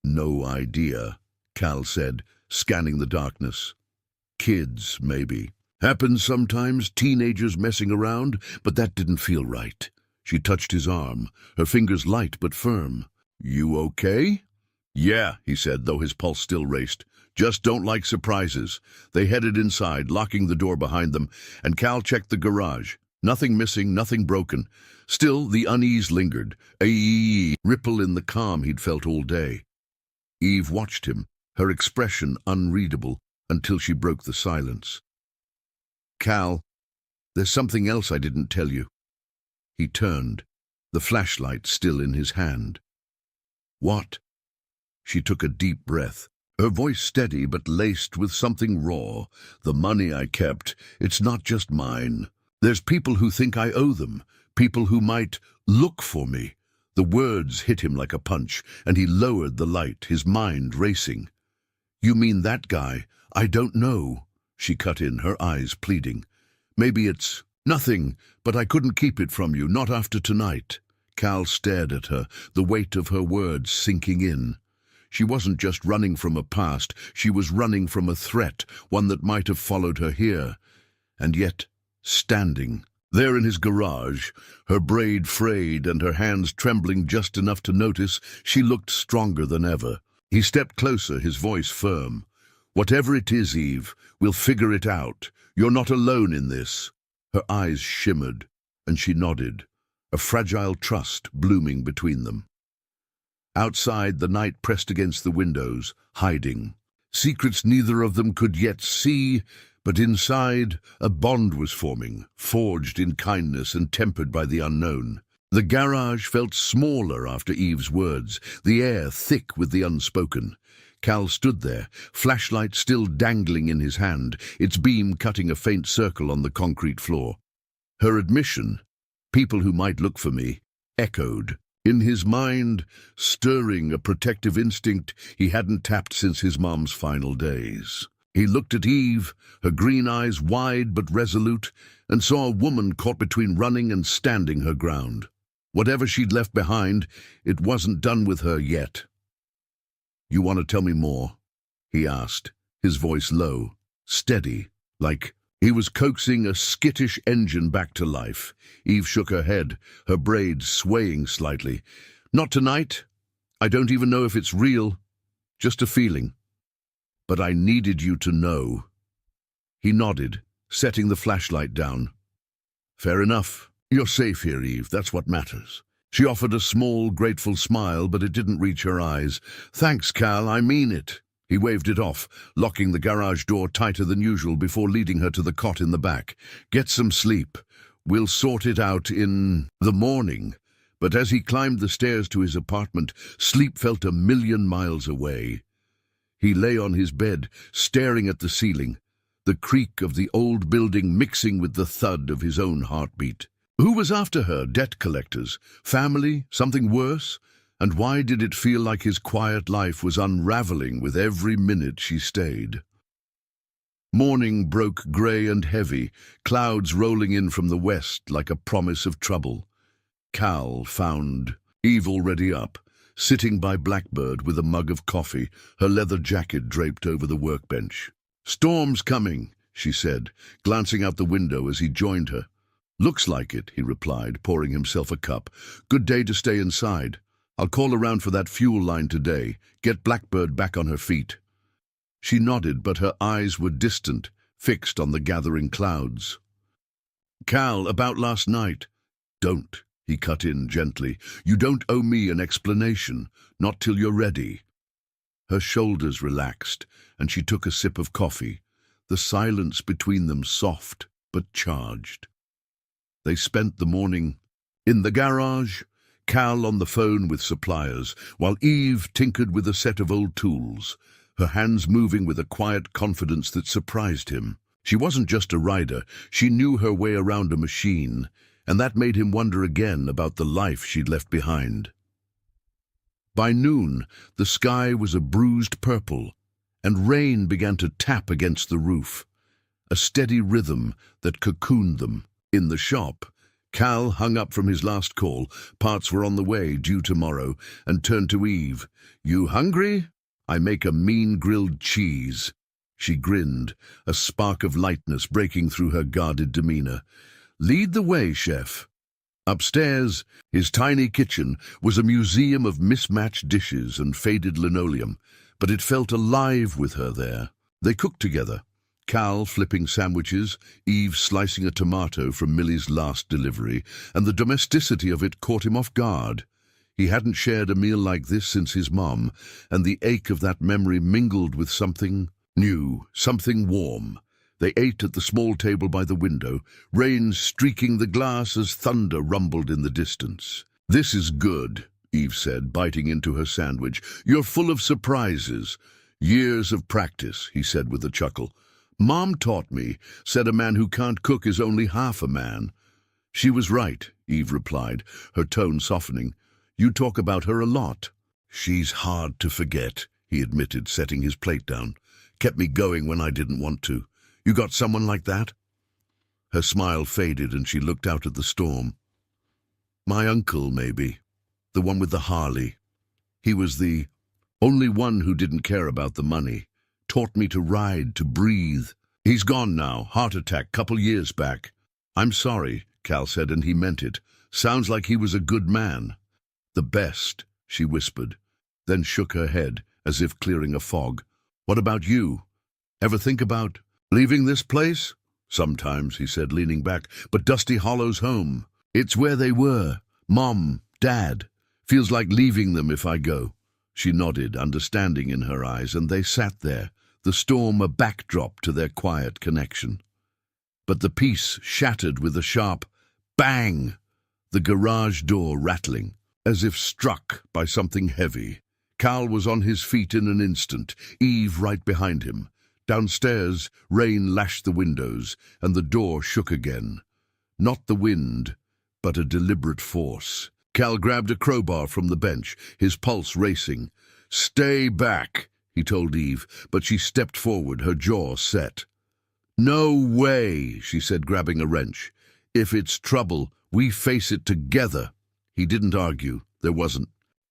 No idea, Cal said, scanning the darkness. Kids, maybe. Happens sometimes, teenagers messing around, but that didn't feel right. She touched his arm, her fingers light but firm. You okay? Yeah, he said, though his pulse still raced. Just don't like surprises. They headed inside, locking the door behind them, and Cal checked the garage. Nothing missing, nothing broken. Still, the unease lingered, a ripple in the calm he'd felt all day. Eve watched him, her expression unreadable, until she broke the silence. Cal, there's something else I didn't tell you. He turned, the flashlight still in his hand. What? She took a deep breath, her voice steady but laced with something raw. The money I kept, it's not just mine. There's people who think I owe them, people who might look for me. The words hit him like a punch, and he lowered the light, his mind racing. You mean that guy? I don't know. She cut in, her eyes pleading. Maybe it's nothing, but I couldn't keep it from you, not after tonight. Cal stared at her, the weight of her words sinking in. She wasn't just running from a past, she was running from a threat, one that might have followed her here. And yet, standing there in his garage, her braid frayed and her hands trembling just enough to notice, she looked stronger than ever. He stepped closer, his voice firm. Whatever it is, Eve, we'll figure it out. You're not alone in this. Her eyes shimmered, and she nodded, a fragile trust blooming between them. Outside, the night pressed against the windows, hiding. Secrets neither of them could yet see, but inside, a bond was forming, forged in kindness and tempered by the unknown. The garage felt smaller after Eve's words, the air thick with the unspoken. Cal stood there, flashlight still dangling in his hand, its beam cutting a faint circle on the concrete floor. Her admission, people who might look for me, echoed. In his mind, stirring a protective instinct he hadn't tapped since his mom's final days. He looked at Eve, her green eyes wide but resolute, and saw a woman caught between running and standing her ground. Whatever she'd left behind, it wasn't done with her yet. You want to tell me more? He asked, his voice low, steady, like he was coaxing a skittish engine back to life. Eve shook her head, her braids swaying slightly. Not tonight. I don't even know if it's real. Just a feeling. But I needed you to know. He nodded, setting the flashlight down. Fair enough. You're safe here, Eve. That's what matters. She offered a small, grateful smile, but it didn't reach her eyes. Thanks, Cal, I mean it. He waved it off, locking the garage door tighter than usual before leading her to the cot in the back. Get some sleep. We'll sort it out in the morning. But as he climbed the stairs to his apartment, sleep felt a million miles away. He lay on his bed, staring at the ceiling, the creak of the old building mixing with the thud of his own heartbeat. Who was after her? Debt collectors? Family? Something worse? And why did it feel like his quiet life was unraveling with every minute she stayed? Morning broke grey and heavy, clouds rolling in from the west like a promise of trouble. Cal found Eve already up, sitting by Blackbird with a mug of coffee, her leather jacket draped over the workbench. "Storm's coming," she said, glancing out the window as he joined her. "Looks like it," he replied, pouring himself a cup. "Good day to stay inside. I'll call around for that fuel line today. Get Blackbird back on her feet." She nodded, but her eyes were distant, fixed on the gathering clouds. "Cal, about last night." "Don't," he cut in gently. "You don't owe me an explanation, not till you're ready." Her shoulders relaxed, and she took a sip of coffee, the silence between them soft but charged. They spent the morning in the garage, Cal on the phone with suppliers, while Eve tinkered with a set of old tools, her hands moving with a quiet confidence that surprised him. She wasn't just a rider, she knew her way around a machine, and that made him wonder again about the life she'd left behind. By noon, the sky was a bruised purple, and rain began to tap against the roof, a steady rhythm that cocooned them. In the shop, Cal hung up from his last call. Parts were on the way, due tomorrow, and turned to Eve. "You hungry? I make a mean grilled cheese." She grinned, a spark of lightness breaking through her guarded demeanor. "Lead the way, chef." Upstairs, his tiny kitchen was a museum of mismatched dishes and faded linoleum, but it felt alive with her there. They cooked together, Cal flipping sandwiches, Eve slicing a tomato from Millie's last delivery, and the domesticity of it caught him off guard. He hadn't shared a meal like this since his mom, and the ache of that memory mingled with something new, something warm. They ate at the small table by the window, rain streaking the glass as thunder rumbled in the distance. "This is good," Eve said, biting into her sandwich. "You're full of surprises." "Years of practice," he said with a chuckle. "Mom taught me, said a man who can't cook is only half a man." "She was right," Eve replied, her tone softening. "You talk about her a lot." "She's hard to forget," he admitted, setting his plate down. "Kept me going when I didn't want to. You got someone like that?" Her smile faded and she looked out at the storm. "My uncle, maybe. The one with the Harley. He was the only one who didn't care about the money. Taught me to ride, to breathe. He's gone now, heart attack, couple years back." "I'm sorry," Cal said, and he meant it. "Sounds like he was a good man." "The best," she whispered, then shook her head, as if clearing a fog. "What about you? Ever think about leaving this place?" "Sometimes," he said, leaning back, "but Dusty Hollow's home. It's where they were. Mom, Dad. Feels like leaving them if I go." She nodded, understanding in her eyes, and they sat there, the storm a backdrop to their quiet connection. But the peace shattered with a sharp bang, the garage door rattling, as if struck by something heavy. Cal was on his feet in an instant, Eve right behind him. Downstairs, rain lashed the windows, and the door shook again. Not the wind, but a deliberate force. Cal grabbed a crowbar from the bench, his pulse racing. "Stay back," he told Eve, but she stepped forward, her jaw set. "No way," she said, grabbing a wrench. "If it's trouble, we face it together." He didn't argue. There wasn't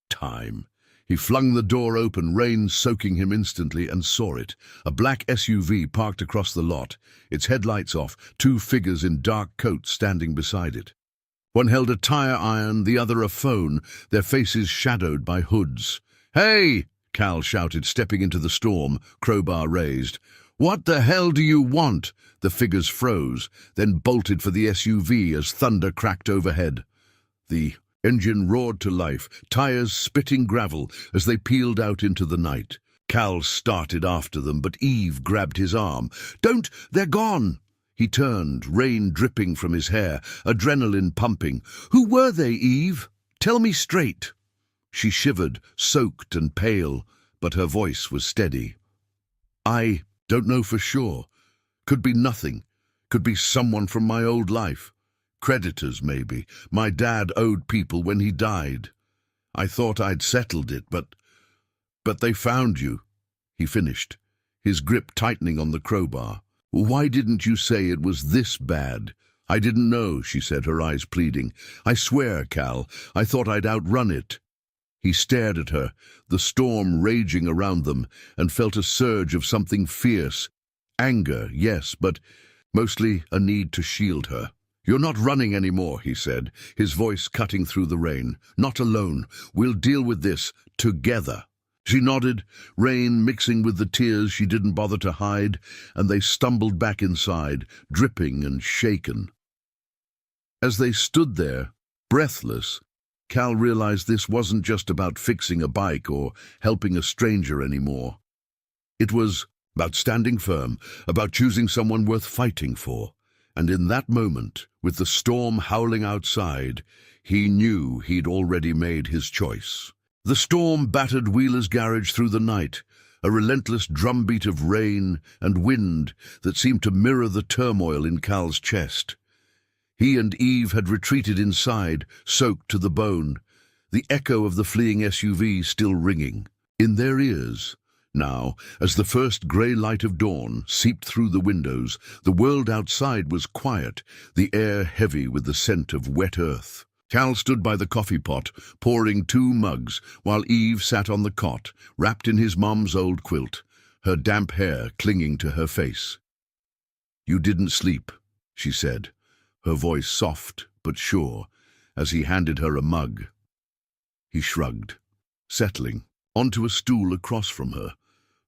time. He flung the door open, rain soaking him instantly, and saw it. A black SUV parked across the lot, its headlights off, two figures in dark coats standing beside it. One held a tire iron, the other a phone, their faces shadowed by hoods. "Hey!" Cal shouted, stepping into the storm, crowbar raised. "What the hell do you want?" The figures froze, then bolted for the SUV as thunder cracked overhead. The engine roared to life, tires spitting gravel as they peeled out into the night. Cal started after them, but Eve grabbed his arm. "Don't! They're gone!" He turned, rain dripping from his hair, adrenaline pumping. "Who were they, Eve? Tell me straight." She shivered, soaked and pale, but her voice was steady. "I don't know for sure. Could be nothing. Could be someone from my old life. Creditors, maybe. My dad owed people when he died. I thought I'd settled it, but they found you," he finished, his grip tightening on the crowbar. "Why didn't you say it was this bad?" "I didn't know," she said, her eyes pleading. "I swear, Cal, I thought I'd outrun it." He stared at her, the storm raging around them, and felt a surge of something fierce, Anger, yes, but mostly a need to shield her. "You're not running anymore," he said, his voice cutting through the rain. "Not alone. We'll deal with this together." She nodded, rain mixing with the tears she didn't bother to hide, and they stumbled back inside, dripping and shaken. As they stood there, breathless, Cal realized this wasn't just about fixing a bike or helping a stranger anymore. It was about standing firm, about choosing someone worth fighting for. And in that moment, with the storm howling outside, he knew he'd already made his choice. The storm battered Wheeler's garage through the night, a relentless drumbeat of rain and wind that seemed to mirror the turmoil in Cal's chest. He and Eve had retreated inside, soaked to the bone, the echo of the fleeing SUV still ringing in their ears. Now, as the first grey light of dawn seeped through the windows, the world outside was quiet, the air heavy with the scent of wet earth. Cal stood by the coffee pot, pouring 2 mugs, while Eve sat on the cot, wrapped in his mom's old quilt, her damp hair clinging to her face. "You didn't sleep," she said, her voice soft but sure, as he handed her a mug. He shrugged, settling onto a stool across from her.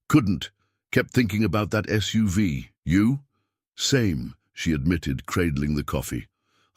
"Couldn't. Kept thinking about that SUV. You?" "Same," she admitted, cradling the coffee.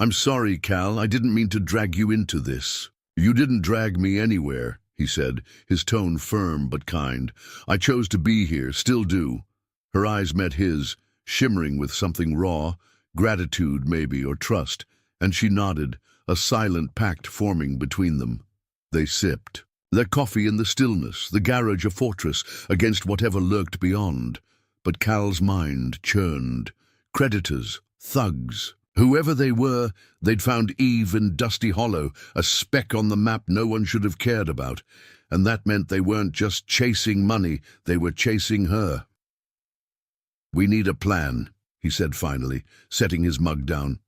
"I'm sorry, Cal. I didn't mean to drag you into this." "You didn't drag me anywhere," he said, his tone firm but kind. "I chose to be here, still do." Her eyes met his, shimmering with something raw, gratitude maybe, or trust, and she nodded, a silent pact forming between them. They sipped their coffee in the stillness, the garage a fortress against whatever lurked beyond. But Cal's mind churned. Creditors, thugs, whoever they were, they'd found Eve in Dusty Hollow, a speck on the map no one should have cared about. And that meant they weren't just chasing money, they were chasing her. "We need a plan," he said finally, setting his mug down.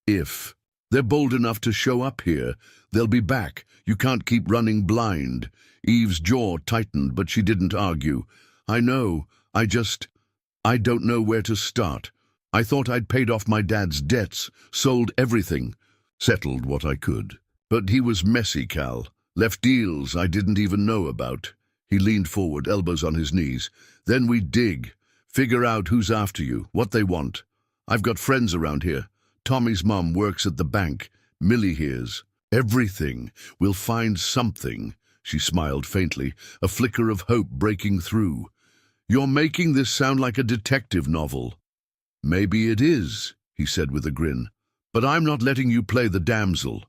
"If they're bold enough to show up here, they'll be back. You can't keep running blind." Eve's jaw tightened, but she didn't argue. "I know. I don't know where to start. I thought I'd paid off my dad's debts, sold everything, settled what I could. But he was messy, Cal. Left deals I didn't even know about." He leaned forward, elbows on his knees. "Then we dig. Figure out who's after you, what they want. I've got friends around here. Tommy's mom works at the bank. Millie hears. Everything. We'll find something." She smiled faintly, a flicker of hope breaking through. "You're making this sound like a detective novel." "Maybe it is," he said with a grin. "But I'm not letting you play the damsel.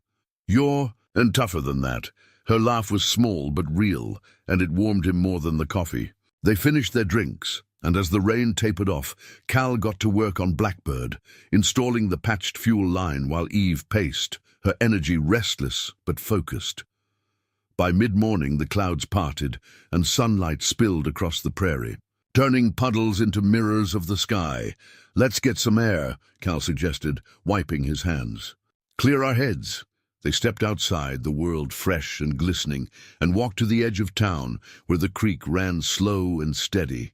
You're, and tougher than that." Her laugh was small but real, and it warmed him more than the coffee. They finished their drinks, and as the rain tapered off, Cal got to work on Blackbird, installing the patched fuel line while Eve paced, her energy restless but focused. By mid-morning the clouds parted, and sunlight spilled across the prairie, turning puddles into mirrors of the sky. "Let's get some air," Cal suggested, wiping his hands. "Clear our heads." They stepped outside, the world fresh and glistening, and walked to the edge of town, where the creek ran slow and steady.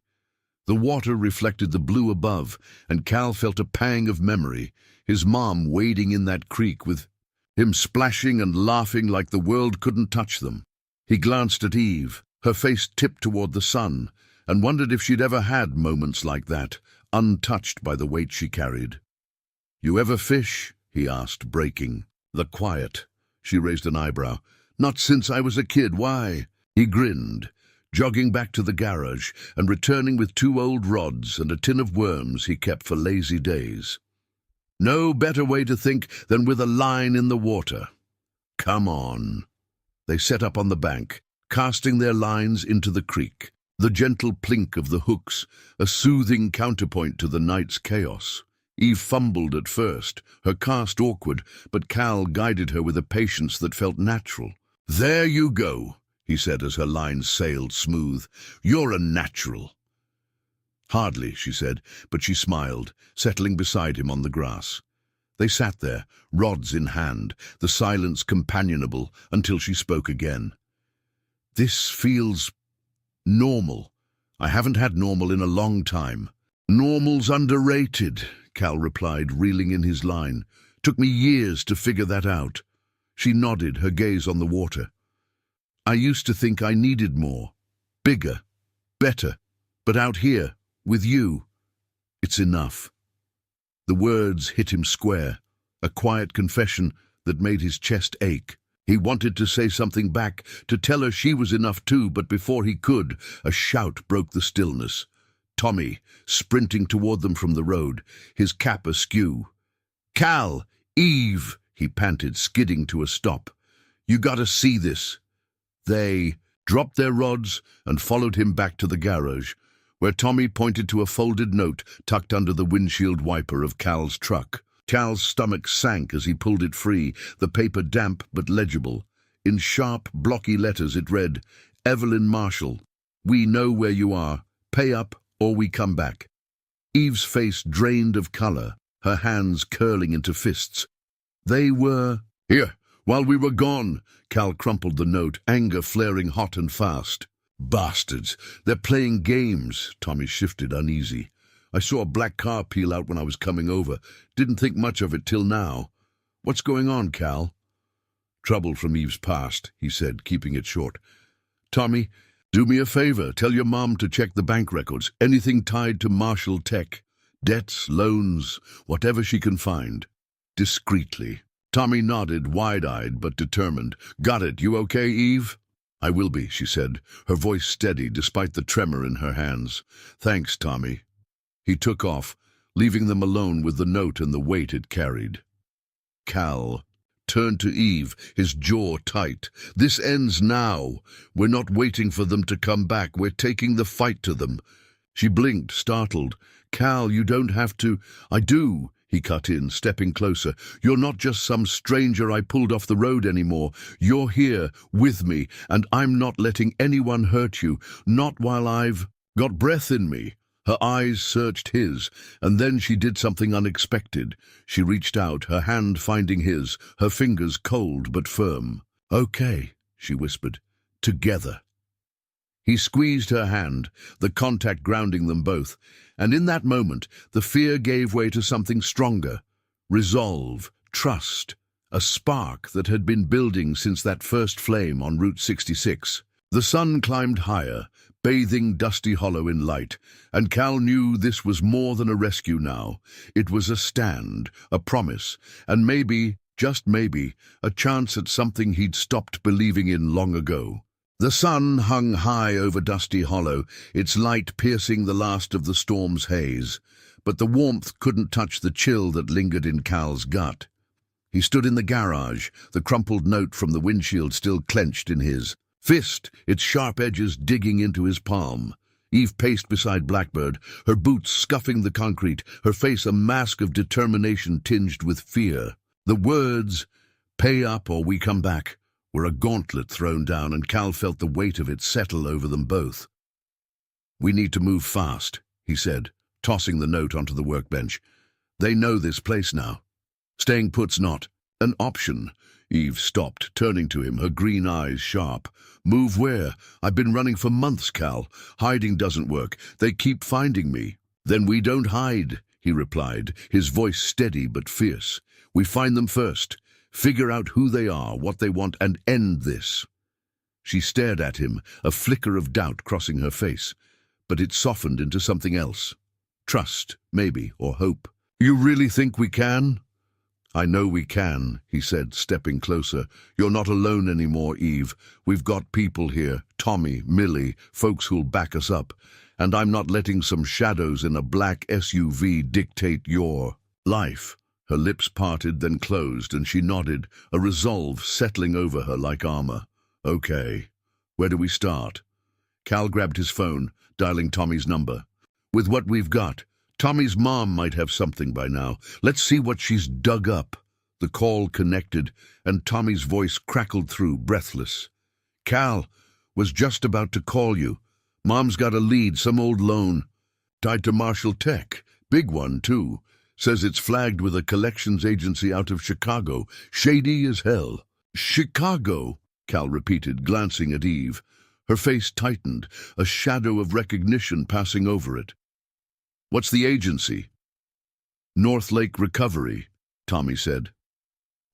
The water reflected the blue above, and Cal felt a pang of memory, his mom wading in that creek with him splashing and laughing like the world couldn't touch them. He glanced at Eve, her face tipped toward the sun, and wondered if she'd ever had moments like that, untouched by the weight she carried. "You ever fish?" he asked, breaking the quiet. She raised an eyebrow. "Not since I was a kid. Why?" He grinned, jogging back to the garage and returning with 2 old rods and a tin of worms he kept for lazy days. "No better way to think than with a line in the water." "Come on." They set up on the bank, casting their lines into the creek, the gentle plink of the hooks, a soothing counterpoint to the night's chaos. Eve fumbled at first, her cast awkward, but Cal guided her with a patience that felt natural. "There you go," he said as her line sailed smooth. "You're a natural." "Hardly," she said, but she smiled, settling beside him on the grass. They sat there, rods in hand, the silence companionable, until she spoke again. "This feels normal. I haven't had normal in a long time." Normal's underrated, Cal replied, reeling in his line. Took me years to figure that out. She nodded, her gaze on the water. I used to think I needed more. Bigger. Better. But out here, with you, it's enough. The words hit him square, a quiet confession that made his chest ache. He wanted to say something back, to tell her she was enough too, but before he could, a shout broke the stillness. Tommy, sprinting toward them from the road, his cap askew. "Cal! Eve!" he panted, skidding to a stop. "You gotta see this." They dropped their rods and followed him back to the garage, where Tommy pointed to a folded note tucked under the windshield wiper of Cal's truck. Cal's stomach sank as he pulled it free, the paper damp but legible. In sharp, blocky letters it read, "Evelyn Marshall, we know where you are. Pay up or we come back." Eve's face drained of color, her hands curling into fists. They were... "Here, while we were gone." Cal crumpled the note, anger flaring hot and fast. "Bastards, they're playing games." Tommy shifted, uneasy. "I saw a black car peel out when I was coming over. Didn't think much of it till now. What's going on, Cal?" "Trouble from Eve's past," he said, keeping it short. "Tommy, do me a favor. Tell your mom to check the bank records. Anything tied to Marshall Tech. Debts, loans, whatever she can find. Discreetly." Tommy nodded, wide-eyed but determined. "Got it. You okay, Eve?" "I will be," she said, her voice steady despite the tremor in her hands. "Thanks, Tommy." He took off, leaving them alone with the note and the weight it carried. Cal turned to Eve, his jaw tight. "This ends now. We're not waiting for them to come back. We're taking the fight to them." She blinked, startled. "Cal, you don't have to—" "I do," he cut in, stepping closer. "You're not just some stranger I pulled off the road anymore. You're here, with me, and I'm not letting anyone hurt you, not while I've got breath in me." Her eyes searched his, and then she did something unexpected. She reached out, her hand finding his, her fingers cold but firm. "Okay," she whispered. "Together." He squeezed her hand, the contact grounding them both, and in that moment the fear gave way to something stronger. Resolve, trust, a spark that had been building since that first flame on Route 66. The sun climbed higher, bathing Dusty Hollow in light, and Cal knew this was more than a rescue now. It was a stand, a promise, and maybe, just maybe, a chance at something he'd stopped believing in long ago. The sun hung high over Dusty Hollow, its light piercing the last of the storm's haze, but the warmth couldn't touch the chill that lingered in Cal's gut. He stood in the garage, the crumpled note from the windshield still clenched in his fist, its sharp edges digging into his palm. Eve paced beside Blackbird, her boots scuffing the concrete, her face a mask of determination tinged with fear. The words, "Pay up or we come back," were a gauntlet thrown down, and Cal felt the weight of it settle over them both. "We need to move fast," he said, tossing the note onto the workbench. "They know this place now. Staying put's not an option." Eve stopped, turning to him, her green eyes sharp. "Move where? I've been running for months, Cal. Hiding doesn't work. They keep finding me." "Then we don't hide," he replied, his voice steady but fierce. "We find them first. Figure out who they are, what they want, and end this." She stared at him, a flicker of doubt crossing her face, but it softened into something else. Trust, maybe, or hope. "You really think we can?" "I know we can," he said, stepping closer. "You're not alone anymore, Eve. We've got people here, Tommy, Millie, folks who'll back us up, and I'm not letting some shadows in a black SUV dictate your life." Her lips parted, then closed, and she nodded, a resolve settling over her like armor. "Okay. Where do we start?" Cal grabbed his phone, dialing Tommy's number. "With what we've got, Tommy's mom might have something by now. Let's see what she's dug up." The call connected, and Tommy's voice crackled through, breathless. "Cal, was just about to call you. Mom's got a lead, some old loan. Tied to Marshall Tech. Big one, too. Says it's flagged with a collections agency out of Chicago. Shady as hell." "Chicago," Cal repeated, glancing at Eve. Her face tightened, a shadow of recognition passing over it. What's the agency? North Lake Recovery, Tommy said.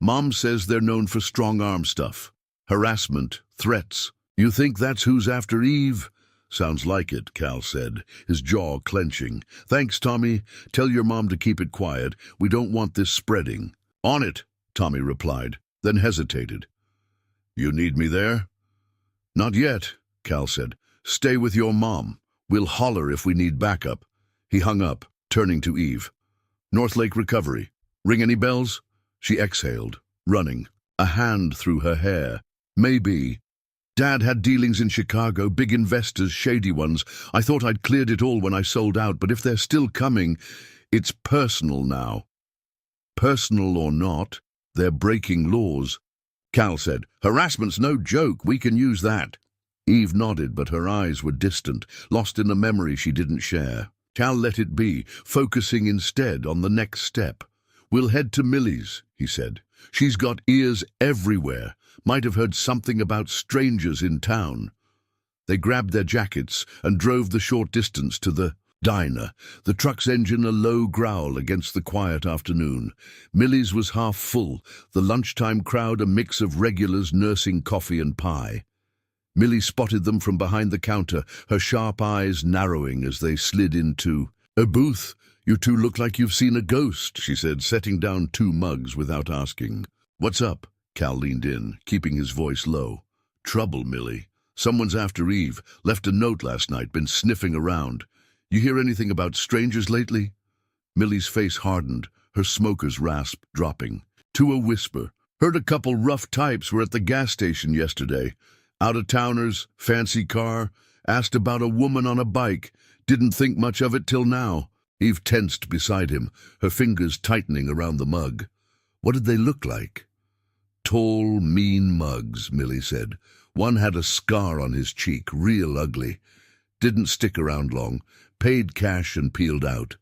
Mom says they're known for strong-arm stuff. Harassment, threats. You think that's who's after Eve? Sounds like it, Cal said, his jaw clenching. Thanks, Tommy. Tell your mom to keep it quiet. We don't want this spreading. On it, Tommy replied, then hesitated. You need me there? Not yet, Cal said. Stay with your mom. We'll holler if we need backup. He hung up, turning to Eve. North Lake Recovery. Ring any bells? She exhaled, running, a hand through her hair. Maybe. Dad had dealings in Chicago, big investors, shady ones. I thought I'd cleared it all when I sold out, but if they're still coming, it's personal now. Personal or not, they're breaking laws. Cal said, harassment's no joke, we can use that. Eve nodded, but her eyes were distant, lost in a memory she didn't share. Cal let it be, focusing instead on the next step. We'll head to Millie's, he said. She's got ears everywhere. Might have heard something about strangers in town. They grabbed their jackets and drove the short distance to the diner, the truck's engine a low growl against the quiet afternoon. Millie's was half full, the lunchtime crowd a mix of regulars nursing coffee and pie. Millie spotted them from behind the counter, her sharp eyes narrowing as they slid into a booth. You two look like you've seen a ghost, she said, setting down 2 mugs without asking. What's up? Cal leaned in, keeping his voice low. Trouble, Millie. Someone's after Eve. Left a note last night, been sniffing around. You hear anything about strangers lately? Millie's face hardened, her smoker's rasp dropping. To a whisper. Heard a couple rough types were at the gas station yesterday. Out-of-towners, fancy car. Asked about a woman on a bike. Didn't think much of it till now. Eve tensed beside him, her fingers tightening around the mug. What did they look like? Tall, mean mugs, Millie said. One had a scar on his cheek, real ugly. Didn't stick around long. Paid cash and peeled out.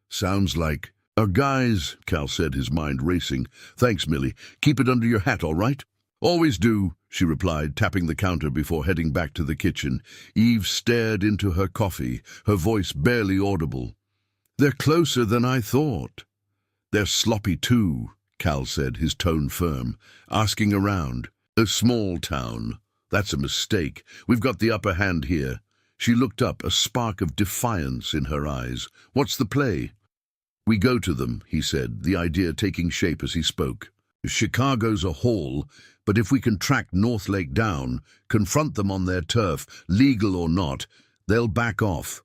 Sounds like... guys, Cal said, his mind racing. Thanks, Millie. Keep it under your hat, all right? Always do, she replied, tapping the counter before heading back to the kitchen. Eve stared into her coffee, her voice barely audible. They're closer than I thought. They're sloppy too, Cal said, his tone firm, asking around. A small town. That's a mistake. We've got the upper hand here. She looked up, a spark of defiance in her eyes. What's the play? We go to them, he said, the idea taking shape as he spoke. Chicago's a haul, but if we can track North Lake down, confront them on their turf, legal or not, they'll back off.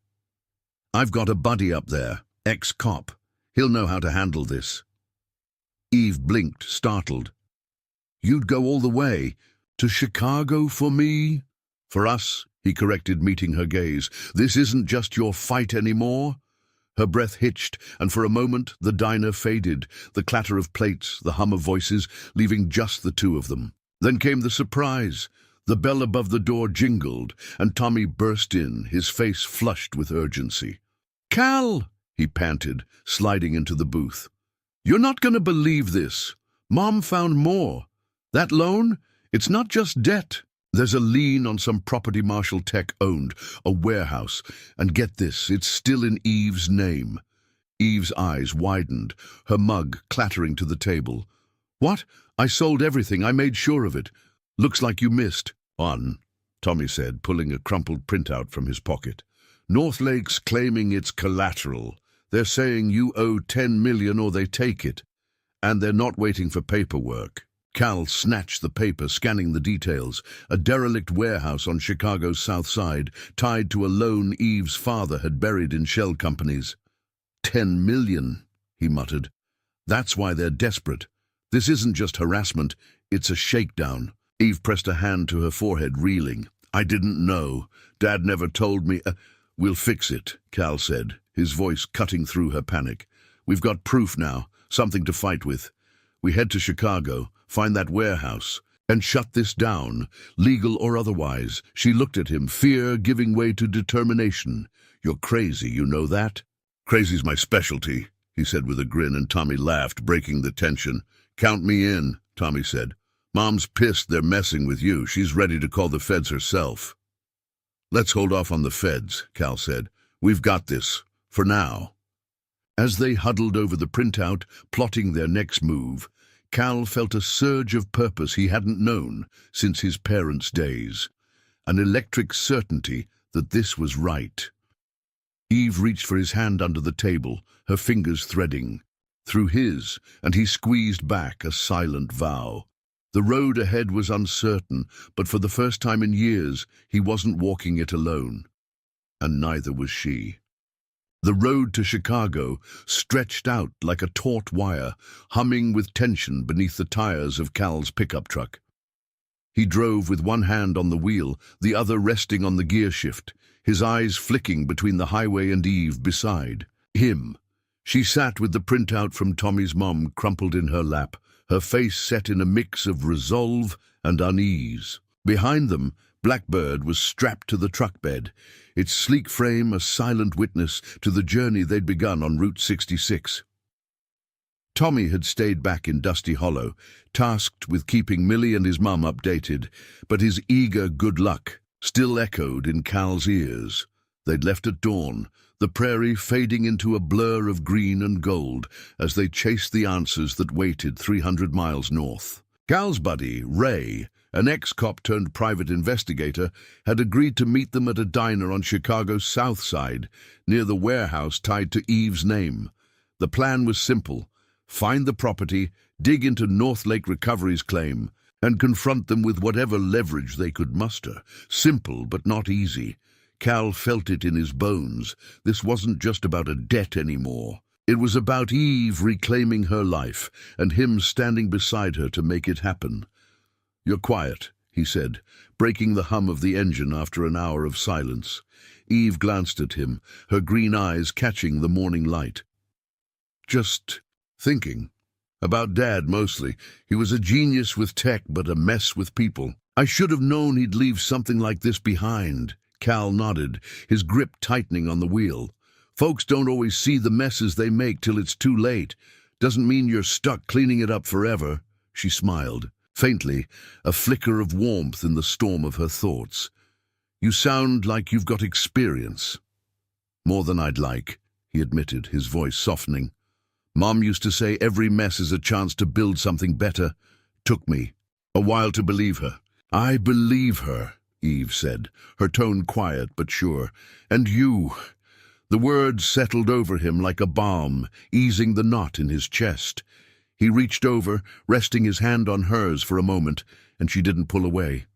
I've got a buddy up there, ex-cop. He'll know how to handle this. Eve blinked, startled. You'd go all the way? To Chicago for me? For us, he corrected, meeting her gaze. This isn't just your fight anymore. Her breath hitched, and for a moment the diner faded, the clatter of plates, the hum of voices, leaving just the 2 of them. Then came the surprise. The bell above the door jingled, and Tommy burst in, his face flushed with urgency. Cal, he panted, sliding into the booth. You're not going to believe this. Mom found more. That loan? It's not just debt. There's a lien on some property Marshall Tech owned, a warehouse. And get this, it's still in Eve's name. Eve's eyes widened, her mug clattering to the table. What? I sold everything. I made sure of it. Looks like you missed. On, Tommy said, pulling a crumpled printout from his pocket. North Lake's claiming it's collateral. They're saying you owe $10 million or they take it. And they're not waiting for paperwork. Cal snatched the paper, scanning the details. A derelict warehouse on Chicago's south side, tied to a loan Eve's father had buried in shell companies. $10 million, he muttered. That's why they're desperate. This isn't just harassment, it's a shakedown. Eve pressed a hand to her forehead, reeling. I didn't know. Dad never told me. We'll fix it, Cal said, his voice cutting through her panic. We've got proof now, something to fight with. We head to Chicago, find that warehouse, and shut this down, legal or otherwise. She looked at him, fear giving way to determination. You're crazy, you know that? Crazy's my specialty, he said with a grin, and Tommy laughed, breaking the tension. Count me in, Tommy said. Mom's pissed they're messing with you. She's ready to call the feds herself. Let's hold off on the feds, Cal said. We've got this. For now. As they huddled over the printout, plotting their next move, Cal felt a surge of purpose he hadn't known since his parents' days. An electric certainty that this was right. Eve reached for his hand under the table, her fingers threading through his, and he squeezed back a silent vow. The road ahead was uncertain, but for the first time in years, he wasn't walking it alone. And neither was she. The road to Chicago stretched out like a taut wire, humming with tension beneath the tires of Cal's pickup truck. He drove with one hand on the wheel, the other resting on the gear shift, his eyes flicking between the highway and Eve beside him. She sat with the printout from Tommy's mom crumpled in her lap, her face set in a mix of resolve and unease. Behind them, Blackbird was strapped to the truck bed, its sleek frame a silent witness to the journey they'd begun on Route 66. Tommy had stayed back in Dusty Hollow, tasked with keeping Millie and his mum updated, but his eager good luck still echoed in Cal's ears. They'd left at dawn, the prairie fading into a blur of green and gold as they chased the answers that waited 300 miles north. Cal's buddy, Ray, an ex-cop turned private investigator, had agreed to meet them at a diner on Chicago's south side, near the warehouse tied to Eve's name. The plan was simple: find the property, dig into North Lake Recovery's claim, and confront them with whatever leverage they could muster. Simple, but not easy. Cal felt it in his bones. This wasn't just about a debt anymore. It was about Eve reclaiming her life, and him standing beside her to make it happen. "You're quiet," he said, breaking the hum of the engine after an hour of silence. Eve glanced at him, her green eyes catching the morning light. "Just thinking. About Dad, mostly. He was a genius with tech, but a mess with people. I should have known he'd leave something like this behind." Cal nodded, his grip tightening on the wheel. "Folks don't always see the messes they make till it's too late. Doesn't mean you're stuck cleaning it up forever." She smiled, faintly, a flicker of warmth in the storm of her thoughts. "You sound like you've got experience." "More than I'd like," he admitted, his voice softening. "Mom used to say every mess is a chance to build something better. Took me a while to believe her." "I believe her," Eve said, her tone quiet but sure. "And you." The words settled over him like a balm, easing the knot in his chest. He reached over, resting his hand on hers for a moment, and she didn't pull away.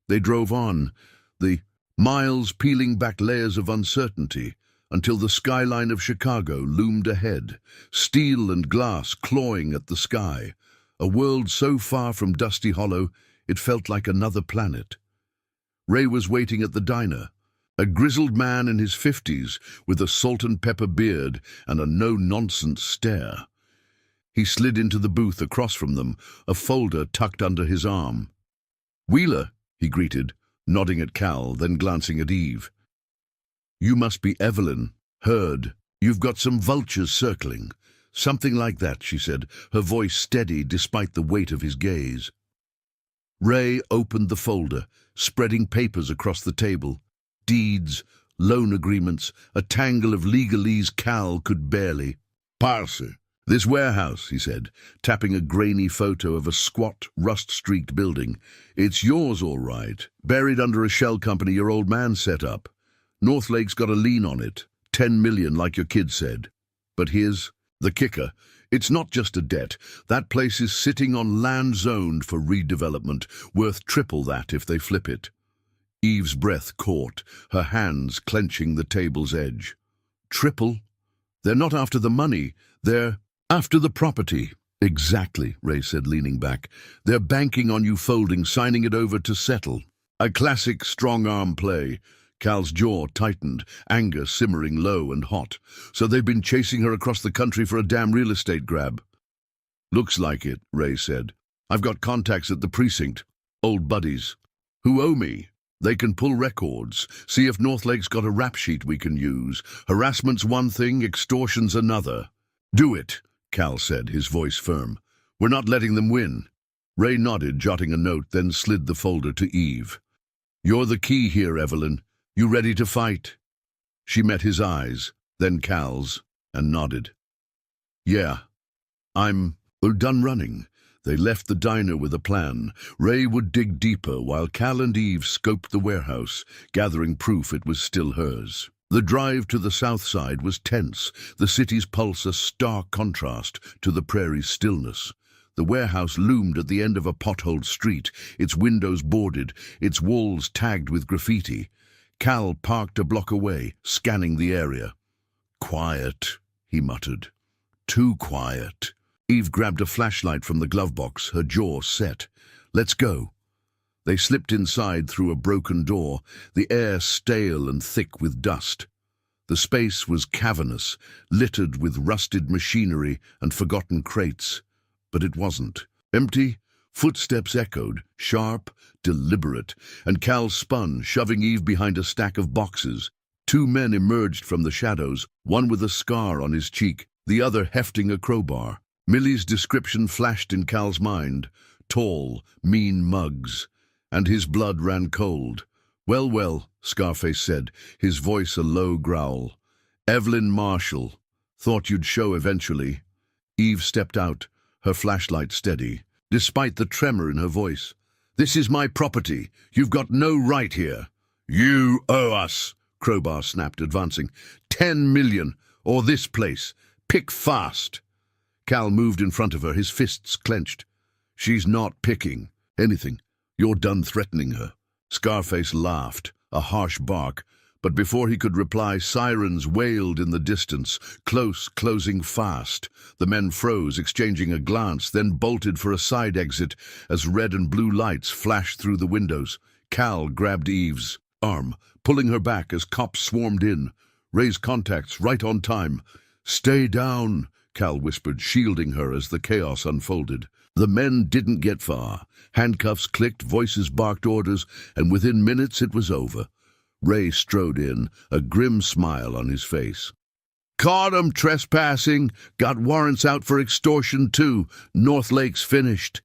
They drove on, the miles peeling back layers of uncertainty, until the skyline of Chicago loomed ahead, steel and glass clawing at the sky, a world so far from Dusty Hollow it felt like another planet. Ray was waiting at the diner, a grizzled man in his 50s with a salt and pepper beard and a no-nonsense stare. He slid into the booth across from them, a folder tucked under his arm. "Wheeler," he greeted, nodding at Cal, then glancing at Eve. "You must be Evelyn. Heard. You've got some vultures circling." "Something like that," she said, her voice steady despite the weight of his gaze. Ray opened the folder, spreading papers across the table. Deeds, loan agreements, a tangle of legalese Cal could barely parse. "This warehouse," he said, tapping a grainy photo of a squat, rust-streaked building. "It's yours, all right, buried under a shell company your old man set up. Northlake's got a lien on it, 10 million like your kid said. But here's the kicker. It's not just a debt. That place is sitting on land zoned for redevelopment, worth triple that if they flip it." Eve's breath caught, her hands clenching the table's edge. "Triple? They're not after the money, they're after the property." "Exactly," Ray said, leaning back. "They're banking on you folding, signing it over to settle. A classic strong-arm play." Cal's jaw tightened, anger simmering low and hot. "So they've been chasing her across the country for a damn real estate grab." "Looks like it," Ray said. "I've got contacts at the precinct, old buddies, who owe me. They can pull records, see if Northlake's got a rap sheet we can use. Harassment's one thing, extortion's another." "Do it," Cal said, his voice firm. "We're not letting them win." Ray nodded, jotting a note, then slid the folder to Eve. "You're the key here, Evelyn. You ready to fight?" She met his eyes, then Cal's, and nodded. Yeah, we're done running. They left the diner with a plan. Ray would dig deeper while Cal and Eve scoped the warehouse, gathering proof it was still hers. The drive to the south side was tense, the city's pulse a stark contrast to the prairie's stillness. The warehouse loomed at the end of a potholed street, its windows boarded, its walls tagged with graffiti. Cal parked a block away, scanning the area. Quiet, he muttered. Too quiet. Eve grabbed a flashlight from the glove box, her jaw set. Let's go. They slipped inside through a broken door, the air stale and thick with dust. The space was cavernous, littered with rusted machinery and forgotten crates. But it wasn't. Empty, footsteps echoed, sharp, deliberate, and Cal spun, shoving Eve behind a stack of boxes. Two men emerged from the shadows, one with a scar on his cheek, the other hefting a crowbar. Millie's description flashed in Cal's mind. Tall, mean mugs. And his blood ran cold. Well, Scarface said, his voice a low growl. Evelyn Marshall. Thought you'd show eventually. Eve stepped out, her flashlight steady, despite the tremor in her voice. This is my property. You've got no right here. You owe us, Crowbar snapped, advancing. 10 million, or this place. Pick fast. Cal moved in front of her, his fists clenched. She's not picking anything. You're done threatening her. Scarface laughed, a harsh bark, but before he could reply, sirens wailed in the distance, close, closing fast. The men froze, exchanging a glance, then bolted for a side exit as red and blue lights flashed through the windows. Cal grabbed Eve's arm, pulling her back as cops swarmed in. Ray's contacts right on time. Stay down, Cal whispered, shielding her as the chaos unfolded. The men didn't get far. Handcuffs clicked, voices barked orders, and within minutes it was over. Ray strode in, a grim smile on his face. Caught 'em trespassing. Got warrants out for extortion, too. North Lake's finished.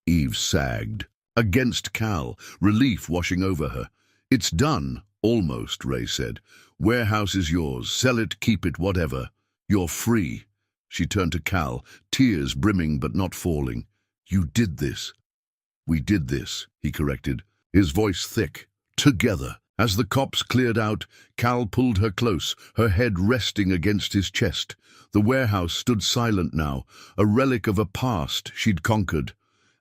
Eve sagged. Against Cal, relief washing over her. It's done, almost, Ray said. Warehouse is yours. Sell it, keep it, whatever. You're free. She turned to Cal, tears brimming but not falling. You did this. We did this, he corrected, his voice thick. Together. As the cops cleared out, Cal pulled her close, her head resting against his chest. The warehouse stood silent now, a relic of a past she'd conquered.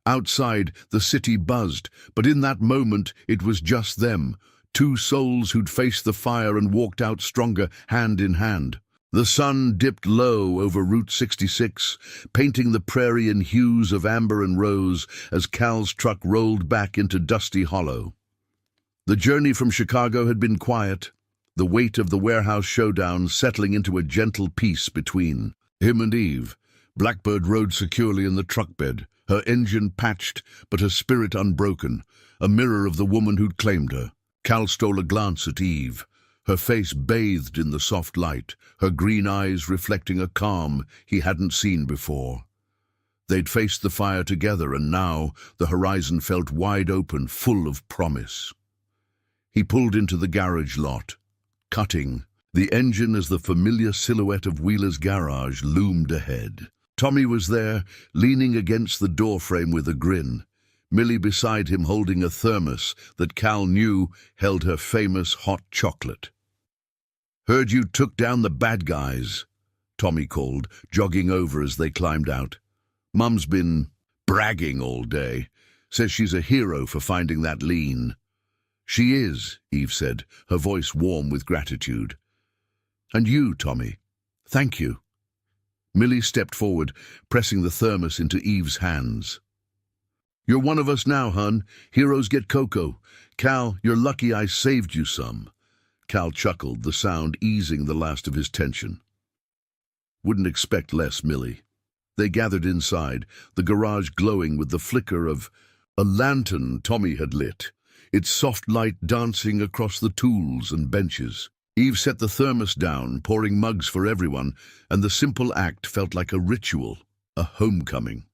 Outside, the city buzzed, but in that moment it was just them, two souls who'd faced the fire and walked out stronger, hand in hand. The sun dipped low over Route 66, painting the prairie in hues of amber and rose as Cal's truck rolled back into Dusty Hollow. The journey from Chicago had been quiet, the weight of the warehouse showdown settling into a gentle peace between him and Eve. Blackbird rode securely in the truck bed, her engine patched but her spirit unbroken, a mirror of the woman who'd claimed her. Cal stole a glance at Eve, her face bathed in the soft light, her green eyes reflecting a calm he hadn't seen before. They'd faced the fire together, and now the horizon felt wide open, full of promise. He pulled into the garage lot, cutting. The engine as the familiar silhouette of Wheeler's garage loomed ahead. Tommy was there, leaning against the doorframe with a grin. Millie beside him holding a thermos that Cal knew held her famous hot chocolate. Heard you took down the bad guys, Tommy called, jogging over as they climbed out. Mum's been bragging all day. Says she's a hero for finding that lean. She is, Eve said, her voice warm with gratitude. And you, Tommy. Thank you. Millie stepped forward, pressing the thermos into Eve's hands. You're one of us now, hun. Heroes get cocoa. Cal, you're lucky I saved you some. Cal chuckled, the sound easing the last of his tension. Wouldn't expect less, Millie. They gathered inside, the garage glowing with the flicker of a lantern Tommy had lit, its soft light dancing across the tools and benches. Eve set the thermos down, pouring mugs for everyone, and the simple act felt like a ritual, a homecoming.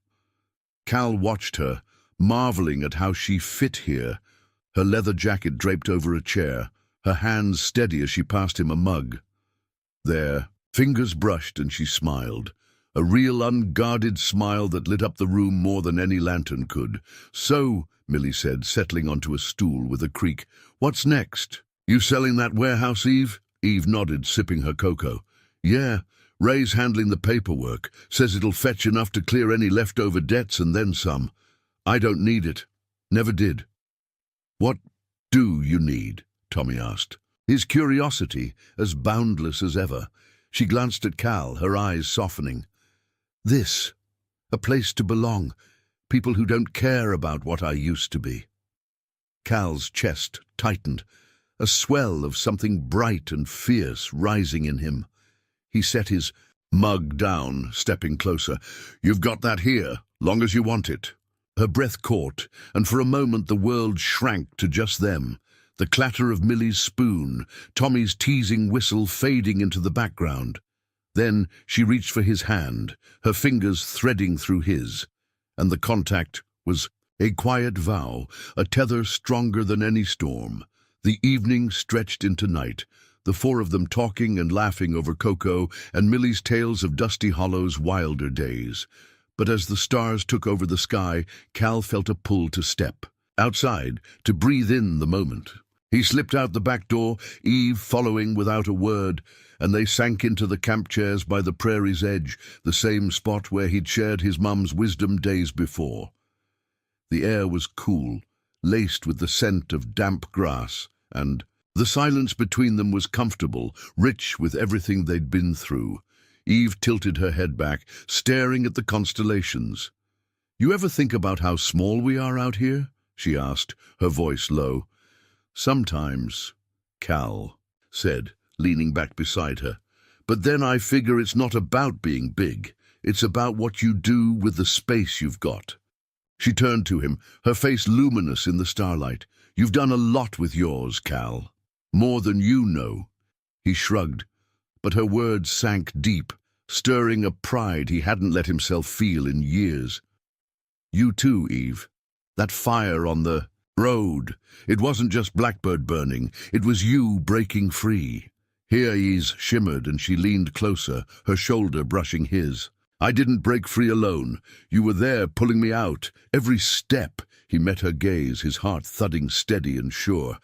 Cal watched her, marveling at how she fit here, her leather jacket draped over a chair, her hands steady as she passed him a mug. There, fingers brushed, and she smiled. A real unguarded smile that lit up the room more than any lantern could. "So," Millie said, settling onto a stool with a creak, "what's next? You selling that warehouse, Eve?" Eve nodded, sipping her cocoa. "Yeah, Ray's handling the paperwork. Says it'll fetch enough to clear any leftover debts and then some. I don't need it. Never did." "What do you need?" Tommy asked, his curiosity as boundless as ever. She glanced at Cal, her eyes softening. "This. A place to belong. People who don't care about what I used to be." Cal's chest tightened, a swell of something bright and fierce rising in him. He set his mug down, stepping closer. "You've got that here, long as you want it." Her breath caught, and for a moment the world shrank to just them. The clatter of Millie's spoon, Tommy's teasing whistle fading into the background. Then she reached for his hand, her fingers threading through his, and the contact was a quiet vow, a tether stronger than any storm. The evening stretched into night, the four of them talking and laughing over cocoa and Millie's tales of Dusty Hollow's wilder days. But as the stars took over the sky, Cal felt a pull to step outside, to breathe in the moment. He slipped out the back door, Eve following without a word, and they sank into the camp chairs by the prairie's edge, the same spot where he'd shared his mum's wisdom days before. The air was cool, laced with the scent of damp grass, and the silence between them was comfortable, rich with everything they'd been through. Eve tilted her head back, staring at the constellations. "You ever think about how small we are out here?" she asked, her voice low. "Sometimes," Cal said, leaning back beside her. "But then I figure it's not about being big. It's about what you do with the space you've got." She turned to him, her face luminous in the starlight. "You've done a lot with yours, Cal. More than you know." He shrugged, but her words sank deep, stirring a pride he hadn't let himself feel in years. "You too, Eve. That fire on the road. It wasn't just Blackbird burning, it was you breaking free." Here Eve's shimmered and she leaned closer, her shoulder brushing his. "I didn't break free alone. You were there pulling me out. Every step." He met her gaze, his heart thudding steady and sure.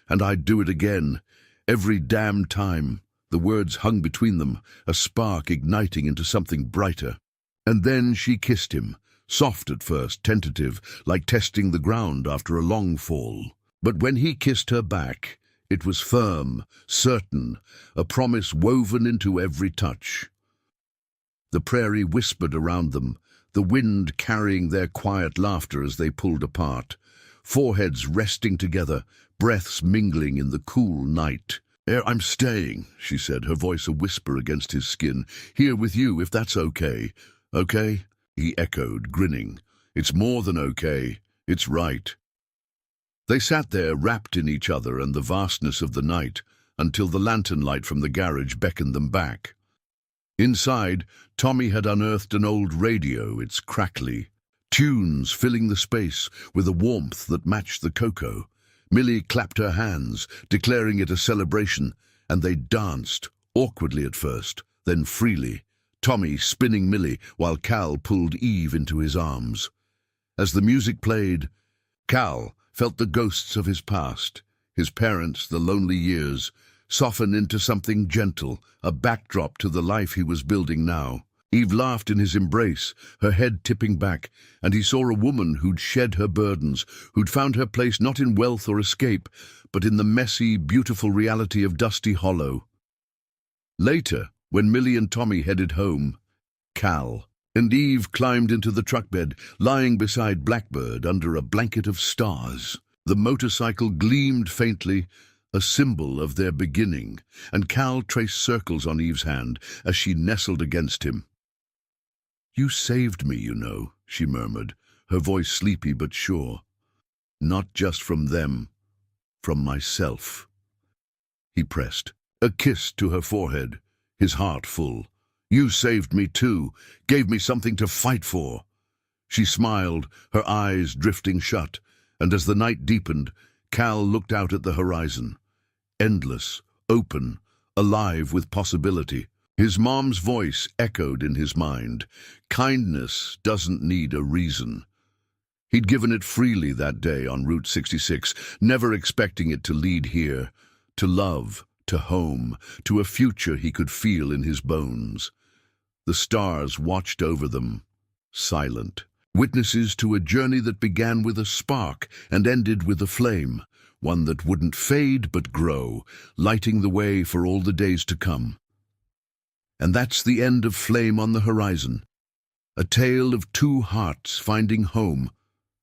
"And I'd do it again. Every damn time." The words hung between them, a spark igniting into something brighter. And then she kissed him, soft at first, tentative, like testing the ground after a long fall. But when he kissed her back, it was firm, certain, a promise woven into every touch. The prairie whispered around them, the wind carrying their quiet laughter as they pulled apart, foreheads resting together, breaths mingling in the cool night. "I'm staying," she said, her voice a whisper against his skin. "Here with you, if that's okay." "Okay?" he echoed, grinning. "It's more than okay. It's right." They sat there, wrapped in each other and the vastness of the night, until the lantern light from the garage beckoned them back. Inside, Tommy had unearthed an old radio, its crackly tunes filling the space with a warmth that matched the cocoa. Millie clapped her hands, declaring it a celebration, and they danced, awkwardly at first, then freely, Tommy spinning Millie while Cal pulled Eve into his arms. As the music played, Cal felt the ghosts of his past, his parents, the lonely years, soften into something gentle, a backdrop to the life he was building now. Eve laughed in his embrace, her head tipping back, and he saw a woman who'd shed her burdens, who'd found her place not in wealth or escape, but in the messy, beautiful reality of Dusty Hollow. Later, when Millie and Tommy headed home, Cal and Eve climbed into the truck bed, lying beside Blackbird under a blanket of stars. The motorcycle gleamed faintly, a symbol of their beginning, and Cal traced circles on Eve's hand as she nestled against him. "You saved me, you know," she murmured, her voice sleepy but sure. "Not just from them, from myself." He pressed, a kiss to her forehead, his heart full. "You saved me too, gave me something to fight for." She smiled, her eyes drifting shut, and as the night deepened, Cal looked out at the horizon. Endless, open, alive with possibility. His mom's voice echoed in his mind. Kindness doesn't need a reason. He'd given it freely that day on Route 66, never expecting it to lead here, to love, to home, to a future he could feel in his bones. The stars watched over them, silent, witnesses to a journey that began with a spark and ended with a flame, one that wouldn't fade but grow, lighting the way for all the days to come. And that's the end of Flame on the Horizon, a tale of two hearts finding home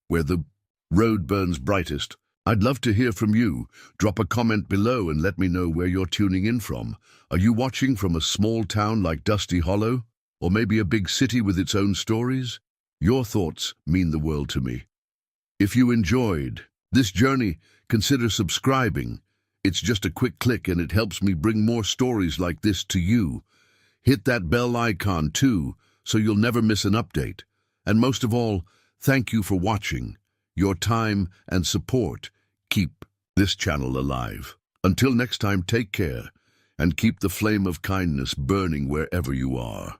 where the road burns brightest. I'd love to hear from you. Drop a comment below and let me know where you're tuning in from. Are you watching from a small town like Dusty Hollow? Or maybe a big city with its own stories? Your thoughts mean the world to me. If you enjoyed this journey, consider subscribing. It's just a quick click and it helps me bring more stories like this to you. Hit that bell icon too, so you'll never miss an update. And most of all, thank you for watching. Your time and support keep this channel alive. Until next time, take care and keep the flame of kindness burning wherever you are.